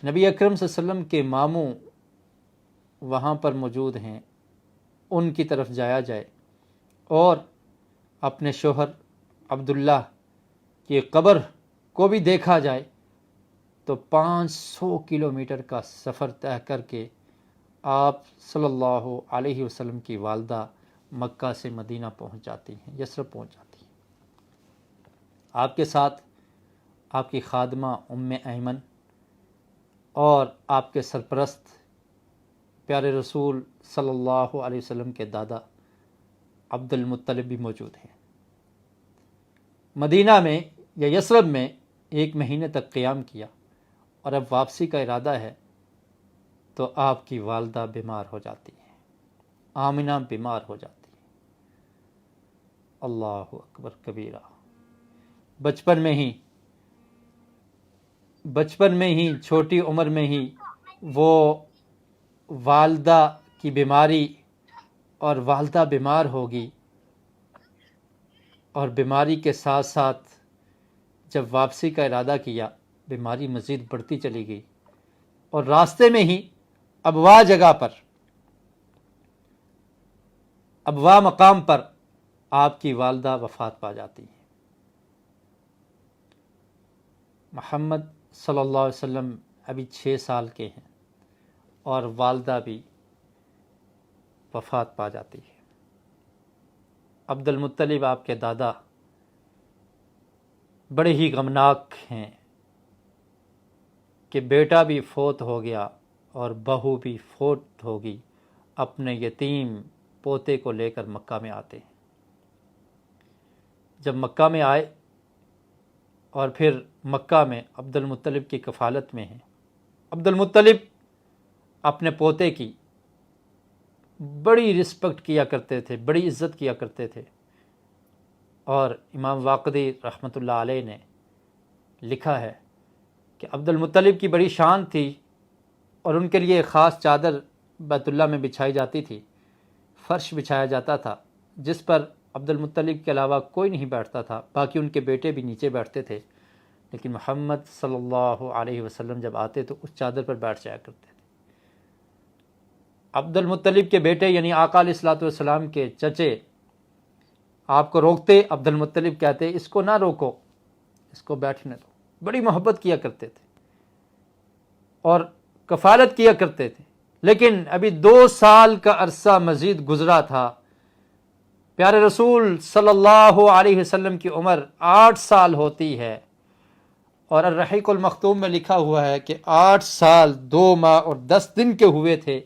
نبی اکرم صلی اللہ علیہ وسلم کے ماموں وہاں پر موجود ہیں، ان کی طرف جایا جائے اور اپنے شوہر عبداللہ کی قبر کو بھی دیکھا جائے۔ تو 500 کلومیٹر کا سفر طے کر کے آپ صلی اللہ علیہ وسلم کی والدہ مکہ سے مدینہ پہنچ جاتی ہیں، یثرب پہنچ جاتی ہیں۔ آپ کے ساتھ آپ کی خادمہ ام ایمن اور آپ کے سرپرست پیارے رسول صلی اللہ علیہ وسلم کے دادا عبد المطلب بھی موجود ہیں۔ مدینہ میں یا یثرب میں 1 مہینے تک قیام کیا، اور اب واپسی کا ارادہ ہے تو آپ کی والدہ بیمار ہو جاتی ہے، آمنہ بیمار ہو جاتی ہے۔ اللہ اکبر کبیرہ، بچپن میں ہی چھوٹی عمر میں ہی وہ والدہ کی بیماری، اور والدہ بیمار ہوگی، اور بیماری کے ساتھ ساتھ جب واپسی کا ارادہ کیا بیماری مزید بڑھتی چلی گئی، اور راستے میں ہی ابواہ جگہ پر، ابواہ مقام پر آپ کی والدہ وفات پا جاتی ہیں۔ محمد صلی اللہ علیہ وسلم ابھی 6 سال کے ہیں اور والدہ بھی وفات پا جاتی ہے۔ عبد المطلب آپ کے دادا بڑے ہی غمناک ہیں کہ بیٹا بھی فوت ہو گیا اور بہو بھی فوت ہوگی، اپنے یتیم پوتے کو لے کر مکہ میں آتے ہیں۔ جب مکہ میں آئے اور پھر مکہ میں عبد المطلب کی کفالت میں ہیں، عبد المطلب اپنے پوتے کی بڑی رسپیکٹ کیا کرتے تھے، بڑی عزت کیا کرتے تھے، اور امام واقدی رحمۃ اللہ علیہ نے لکھا ہے کہ عبد المطلب کی بڑی شان تھی اور ان کے لیے ایک خاص چادر بیت اللہ میں بچھائی جاتی تھی، فرش بچھایا جاتا تھا جس پر عبد المطلب کے علاوہ کوئی نہیں بیٹھتا تھا، باقی ان کے بیٹے بھی نیچے بیٹھتے تھے، لیکن محمد صلی اللہ علیہ وسلم جب آتے تو اس چادر پر بیٹھ جایا کرتے تھے۔ عبد المطلب کے بیٹے یعنی آقا علیہ الصلوۃ والسلام کے چچے آپ کو روکتے، عبد المطلب کہتے اس کو نہ روکو، اس کو بیٹھنے دو، بڑی محبت کیا کرتے تھے اور کفالت کیا کرتے تھے۔ لیکن ابھی 2 سال کا عرصہ مزید گزرا تھا، پیارے رسول صلی اللہ علیہ وسلم کی عمر 8 سال ہوتی ہے، اور الرحیق المختوم میں لکھا ہوا ہے کہ 8 سال 2 ماہ اور 10 دن کے ہوئے تھے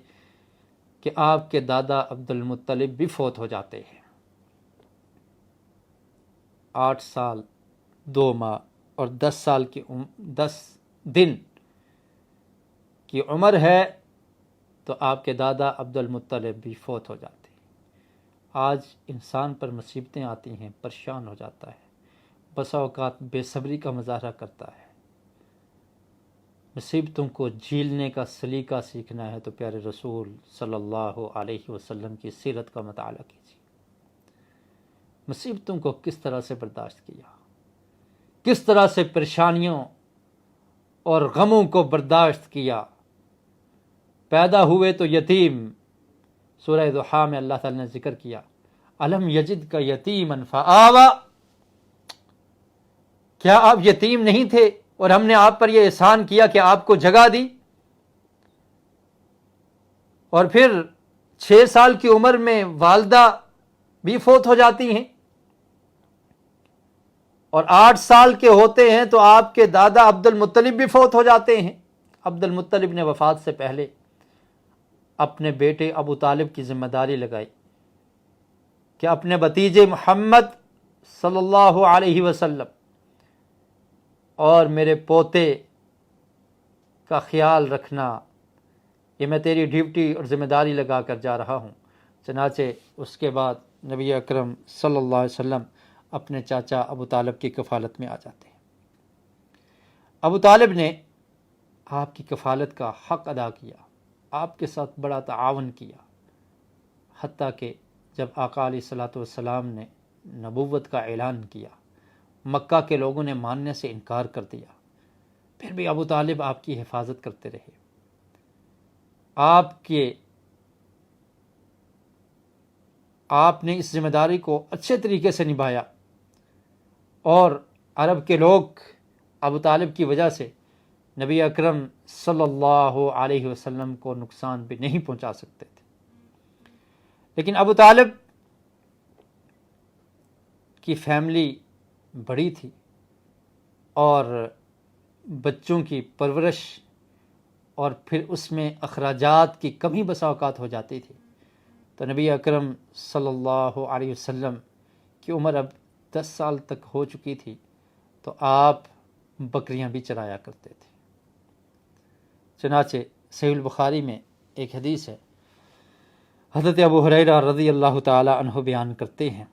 کہ آپ کے دادا عبد المطلب بھی فوت ہو جاتے ہیں۔ 8 سال 2 ماہ اور 10 دن کی عمر ہے تو آپ کے دادا عبد المطلب بھی فوت ہو جاتے ہیں۔ آج انسان پر مصیبتیں آتی ہیں، پریشان ہو جاتا ہے، بسا اوقات بے صبری کا مظاہرہ کرتا ہے۔ مصیبتوں کو جھیلنے کا سلیقہ سیکھنا ہے تو پیارے رسول صلی اللہ علیہ وسلم کی سیرت کا مطالعہ کیجیے۔ مصیبتوں کو کس طرح سے برداشت کیا، کس طرح سے پریشانیوں اور غموں کو برداشت کیا۔ پیدا ہوئے تو یتیم، سورہ ضحیٰ میں اللہ تعالی نے ذکر کیا، الم یجد کا یتیما فآویٰ، کیا آپ یتیم نہیں تھے اور ہم نے آپ پر یہ احسان کیا کہ آپ کو جگہ دی؟ اور پھر 6 سال کی عمر میں والدہ بھی فوت ہو جاتی ہیں، اور 8 سال کے ہوتے ہیں تو آپ کے دادا عبد المطلب بھی فوت ہو جاتے ہیں۔ عبد المطلب نے وفات سے پہلے اپنے بیٹے ابو طالب کی ذمہ داری لگائی کہ اپنے بھتیجے محمد صلی اللہ علیہ وسلم اور میرے پوتے کا خیال رکھنا، یہ میں تیری ڈیوٹی اور ذمہ داری لگا کر جا رہا ہوں۔ چنانچہ اس کے بعد نبی اکرم صلی اللہ علیہ وسلم اپنے چاچا ابو طالب کی کفالت میں آ جاتے ہیں۔ ابو طالب نے آپ کی کفالت کا حق ادا کیا، آپ کے ساتھ بڑا تعاون کیا، حتیٰ کہ جب آقا علیہ الصلوۃ والسلام نے نبوت کا اعلان کیا، مکہ کے لوگوں نے ماننے سے انکار کر دیا، پھر بھی ابو طالب آپ کی حفاظت کرتے رہے، آپ نے اس ذمہ داری کو اچھے طریقے سے نبھایا، اور عرب کے لوگ ابو طالب کی وجہ سے نبی اکرم صلی اللہ علیہ وسلم کو نقصان بھی نہیں پہنچا سکتے تھے۔ لیکن ابو طالب کی فیملی بڑی تھی اور بچوں کی پرورش اور پھر اس میں اخراجات کی کمی بسا اوقات ہو جاتی تھی، تو نبی اکرم صلی اللہ علیہ وسلم کی عمر اب 10 سال تک ہو چکی تھی، تو آپ بکریاں بھی چرایا کرتے تھے۔ چنانچہ صحیح البخاری میں ایک حدیث ہے، حضرت ابو ہریرہ رضی اللہ تعالی عنہ بیان کرتے ہیں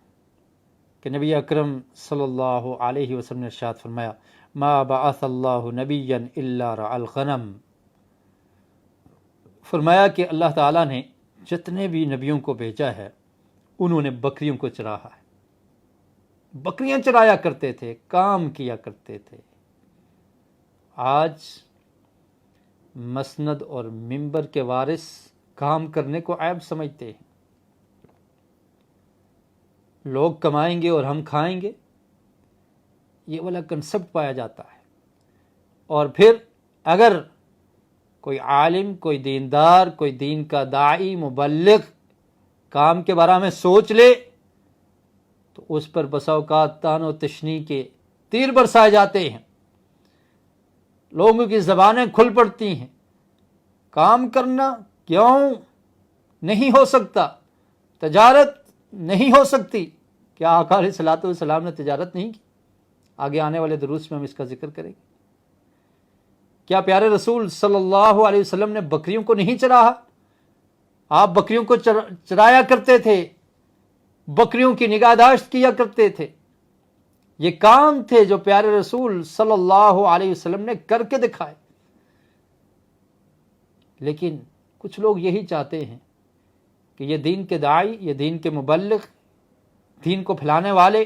کہ نبی اکرم صلی اللہ علیہ وسلم نے ارشاد فرمایا، ما بعث اللہ نبیا الا رعى الغنم، فرمایا کہ اللہ تعالیٰ نے جتنے بھی نبیوں کو بھیجا ہے انہوں نے بکریوں کو چراہا ہے، بکریاں چرایا کرتے تھے، کام کیا کرتے تھے۔ آج مسند اور منبر کے وارث کام کرنے کو عیب سمجھتے ہیں، لوگ کمائیں گے اور ہم کھائیں گے، یہ والا کنسپٹ پایا جاتا ہے۔ اور پھر اگر کوئی عالم، کوئی دیندار، کوئی دین کا داعی، مبلغ کام کے بارے میں سوچ لے تو اس پر بسا اوقات طعن و تشنیع کے تیر برسائے جاتے ہیں، لوگوں کی زبانیں کھل پڑتی ہیں۔ کام کرنا کیوں نہیں ہو سکتا؟ تجارت نہیں ہو سکتی؟ کیا آقا علیہ الصلوۃ والسلام نے تجارت نہیں کی؟ آگے آنے والے دروس میں ہم اس کا ذکر کریں گے۔ کیا پیارے رسول صلی اللہ علیہ وسلم نے بکریوں کو نہیں چراہا؟ آپ بکریوں کو چرایا کرتے تھے، بکریوں کی نگہداشت کیا کرتے تھے۔ یہ کام تھے جو پیارے رسول صلی اللہ علیہ وسلم نے کر کے دکھائے۔ لیکن کچھ لوگ یہی چاہتے ہیں کہ یہ دین کے داعی، یہ دین کے مبلغ، دین کو پھیلانے والے،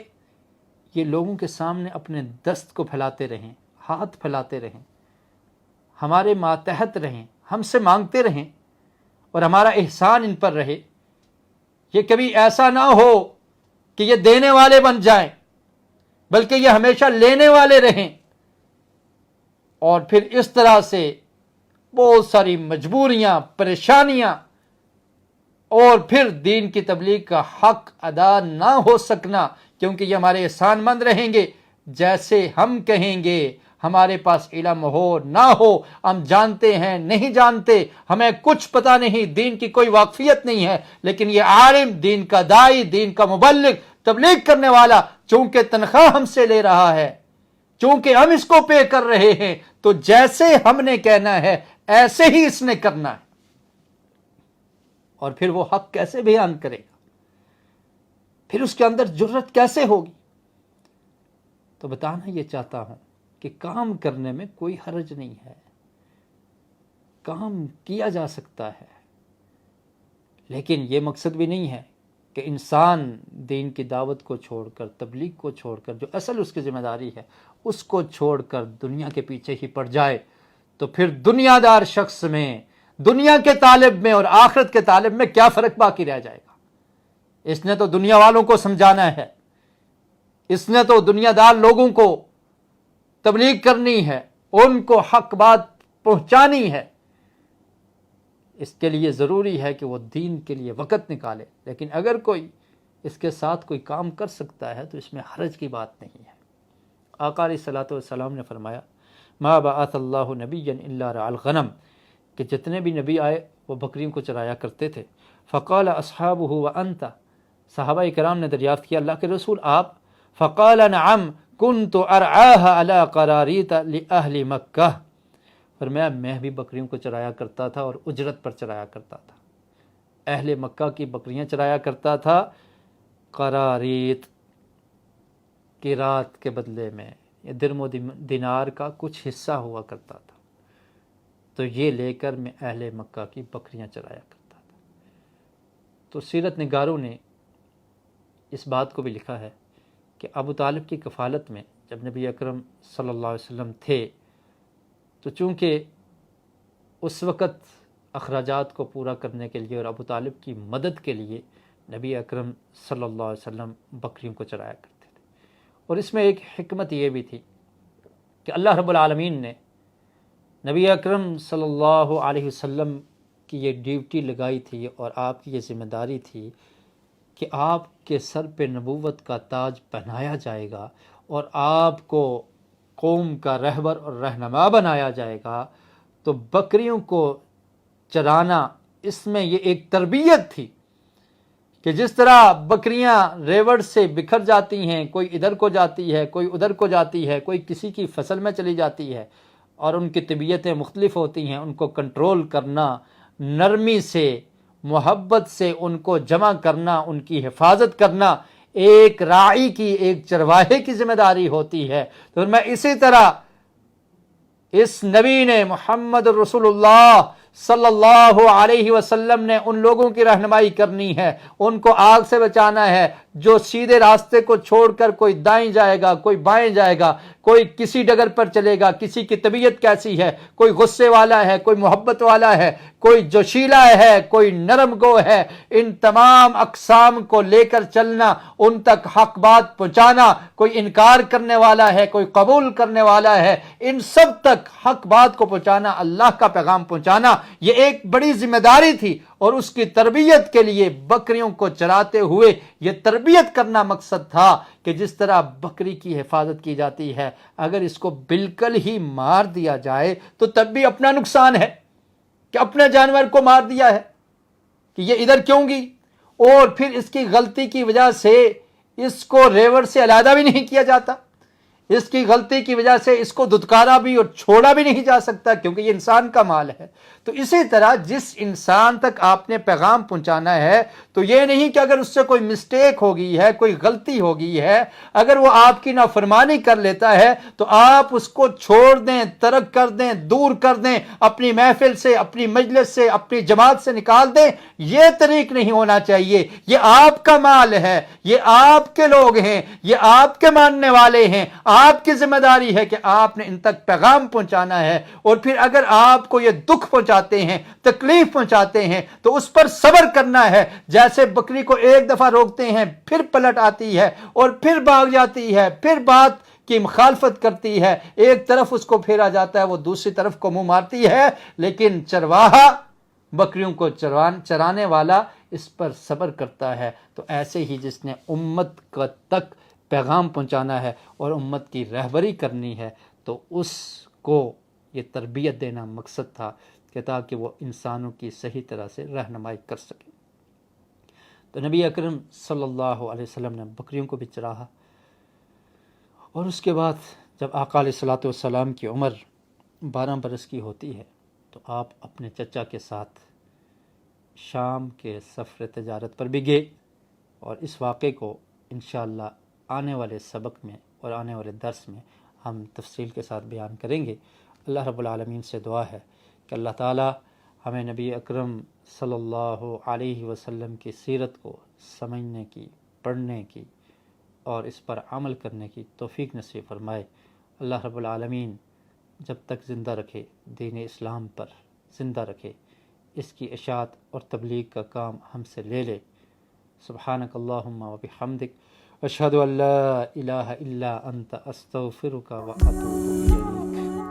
یہ لوگوں کے سامنے اپنے دست کو پھیلاتے رہیں، ہاتھ پھیلاتے رہیں، ہمارے ماتحت رہیں، ہم سے مانگتے رہیں اور ہمارا احسان ان پر رہے۔ یہ کبھی ایسا نہ ہو کہ یہ دینے والے بن جائیں، بلکہ یہ ہمیشہ لینے والے رہیں، اور پھر اس طرح سے بہت ساری مجبوریاں، پریشانیاں، اور پھر دین کی تبلیغ کا حق ادا نہ ہو سکنا، کیونکہ یہ ہمارے احسان مند رہیں گے۔ جیسے ہم کہیں گے، ہمارے پاس علم ہو نہ ہو، ہم جانتے ہیں نہیں جانتے، ہمیں کچھ پتہ نہیں، دین کی کوئی واقفیت نہیں ہے، لیکن یہ عالم، دین کا داعی، دین کا مبلغ، تبلیغ کرنے والا، چونکہ تنخواہ ہم سے لے رہا ہے، چونکہ ہم اس کو پے کر رہے ہیں، تو جیسے ہم نے کہنا ہے ایسے ہی اس نے کرنا ہے۔ اور پھر وہ حق کیسے بیان کرے گا؟ پھر اس کے اندر جرت کیسے ہوگی؟ تو بتانا یہ چاہتا ہوں کہ کام کرنے میں کوئی حرج نہیں ہے، کام کیا جا سکتا ہے، لیکن یہ مقصد بھی نہیں ہے کہ انسان دین کی دعوت کو چھوڑ کر، تبلیغ کو چھوڑ کر، جو اصل اس کی ذمہ داری ہے اس کو چھوڑ کر دنیا کے پیچھے ہی پڑ جائے۔ تو پھر دنیا دار شخص میں، دنیا کے طالب میں اور آخرت کے طالب میں کیا فرق باقی رہ جائے گا؟ اس نے تو دنیا والوں کو سمجھانا ہے، اس نے تو دنیا دار لوگوں کو تبلیغ کرنی ہے، ان کو حق بات پہنچانی ہے۔ اس کے لیے ضروری ہے کہ وہ دین کے لیے وقت نکالے، لیکن اگر کوئی اس کے ساتھ کوئی کام کر سکتا ہے تو اس میں حرج کی بات نہیں ہے۔ آقا علیہ الصلوۃ والسلام نے فرمایا، ما بعث اللہ نبیا الا رعى الغنم، کہ جتنے بھی نبی آئے وہ بکریوں کو چرایا کرتے تھے۔ فقال اصحابہ وانت، صحابہ کرام نے دریافت کیا، اللہ کے رسول آپ؟ فقال نعم كنت ارعاها على قراریط لاہل مکہ، فرمایا میں بھی بکریوں کو چرایا کرتا تھا اور اجرت پر چرایا کرتا تھا، اہل مکہ کی بکریاں چرایا کرتا تھا قراریط کی رات کے بدلے میں، یہ درم و دینار کا کچھ حصہ ہوا کرتا تھا، تو یہ لے کر میں اہل مکہ کی بکریاں چرایا کرتا تھا۔ تو سیرت نگاروں نے اس بات کو بھی لکھا ہے کہ ابو طالب کی کفالت میں جب نبی اکرم صلی اللہ علیہ وسلم تھے تو چونکہ اس وقت اخراجات کو پورا کرنے کے لیے اور ابو طالب کی مدد کے لیے نبی اکرم صلی اللہ علیہ وسلم بکریوں کو چرایا کرتے تھے۔ اور اس میں ایک حکمت یہ بھی تھی کہ اللہ رب العالمین نے نبی اکرم صلی اللہ علیہ وسلم کی یہ ڈیوٹی لگائی تھی اور آپ کی یہ ذمہ داری تھی کہ آپ کے سر پہ نبوت کا تاج پہنایا جائے گا اور آپ کو قوم کا رہبر اور رہنما بنایا جائے گا۔ تو بکریوں کو چرانا، اس میں یہ ایک تربیت تھی کہ جس طرح بکریاں ریوڑ سے بکھر جاتی ہیں، کوئی ادھر کو جاتی ہے، کوئی ادھر کو جاتی ہے، کوئی کسی کی فصل میں چلی جاتی ہے، اور ان کی طبیعتیں مختلف ہوتی ہیں، ان کو کنٹرول کرنا، نرمی سے، محبت سے ان کو جمع کرنا، ان کی حفاظت کرنا ایک راعی کی، ایک چرواہے کی ذمہ داری ہوتی ہے۔ تو میں اسی طرح اس نبی نے، محمد رسول اللہ صلی اللہ علیہ وسلم نے ان لوگوں کی رہنمائی کرنی ہے، ان کو آگ سے بچانا ہے جو سیدھے راستے کو چھوڑ کر کوئی دائیں جائے گا، کوئی بائیں جائے گا، کوئی کسی ڈگر پر چلے گا، کسی کی طبیعت کیسی ہے، کوئی غصے والا ہے، کوئی محبت والا ہے، کوئی جوشیلا ہے، کوئی نرم گو ہے، ان تمام اقسام کو لے کر چلنا، ان تک حق بات پہنچانا، کوئی انکار کرنے والا ہے، کوئی قبول کرنے والا ہے، ان سب تک حق بات کو پہنچانا، اللہ کا پیغام پہنچانا، یہ ایک بڑی ذمہ داری تھی۔ اور اس کی تربیت کے لیے بکریوں کو چراتے ہوئے یہ تربیت کرنا مقصد تھا کہ جس طرح بکری کی حفاظت کی جاتی ہے، اگر اس کو بالکل ہی مار دیا جائے تو تب بھی اپنا نقصان ہے کہ اپنے جانور کو مار دیا ہے کہ یہ ادھر کیوں گئی، اور پھر اس کی غلطی کی وجہ سے اس کو ریوڑ سے علیحدہ بھی نہیں کیا جاتا، اس کی غلطی کی وجہ سے اس کو دھتکارا بھی اور چھوڑا بھی نہیں جا سکتا، کیونکہ یہ انسان کا مال ہے۔ تو اسی طرح جس انسان تک آپ نے پیغام پہنچانا ہے، تو یہ نہیں کہ اگر اس سے کوئی مسٹیک ہو گئی ہے، کوئی غلطی ہو گئی ہے، اگر وہ آپ کی نافرمانی کر لیتا ہے تو آپ اس کو چھوڑ دیں، ترک کر دیں، دور کر دیں، اپنی محفل سے، اپنی مجلس سے، اپنی جماعت سے نکال دیں۔ یہ طریق نہیں ہونا چاہیے۔ یہ آپ کا مال ہے، یہ آپ کے لوگ ہیں، یہ آپ کے ماننے والے ہیں، آپ کی ذمہ داری ہے کہ آپ نے ان تک پیغام پہنچانا ہے۔ اور پھر اگر آپ کو یہ دکھ پہنچاتے ہیں، تکلیف پہنچاتے ہیں، تو اس پر صبر کرنا ہے۔ جیسے بکری کو ایک دفعہ روکتے ہیں، پھر پلٹ آتی ہے اور پھر بھاگ جاتی ہے، پھر بات کی مخالفت کرتی ہے، ایک طرف اس کو پھیرا جاتا ہے، وہ دوسری طرف کو منہ مارتی ہے، لیکن چرواہا، بکریوں کو چرانے والا اس پر صبر کرتا ہے۔ تو ایسے ہی جس نے امت کا تک پیغام پہنچانا ہے اور امت کی رہبری کرنی ہے، تو اس کو یہ تربیت دینا مقصد تھا کہ تاکہ وہ انسانوں کی صحیح طرح سے رہنمائی کر سکے۔ تو نبی اکرم صلی اللہ علیہ وسلم نے بکریوں کو بھی چراہا، اور اس کے بعد جب آقا علیہ الصلوۃ والسلام کی عمر 12 برس کی ہوتی ہے تو آپ اپنے چچا کے ساتھ شام کے سفر تجارت پر بھی گئے، اور اس واقعے کو انشاءاللہ آنے والے سبق میں اور آنے والے درس میں ہم تفصیل کے ساتھ بیان کریں گے۔ اللہ رب العالمین سے دعا ہے کہ اللہ تعالی ہمیں نبی اکرم صلی اللہ علیہ وسلم کی سیرت کو سمجھنے کی، پڑھنے کی اور اس پر عمل کرنے کی توفیق نصیب فرمائے۔ اللہ رب العالمین جب تک زندہ رکھے، دین اسلام پر زندہ رکھے، اس کی اشاعت اور تبلیغ کا کام ہم سے لے لے۔ سبحانک اللہم و بحمدک، اشہد ان لا الہ الا انت، استغفرک و اتوب الیک۔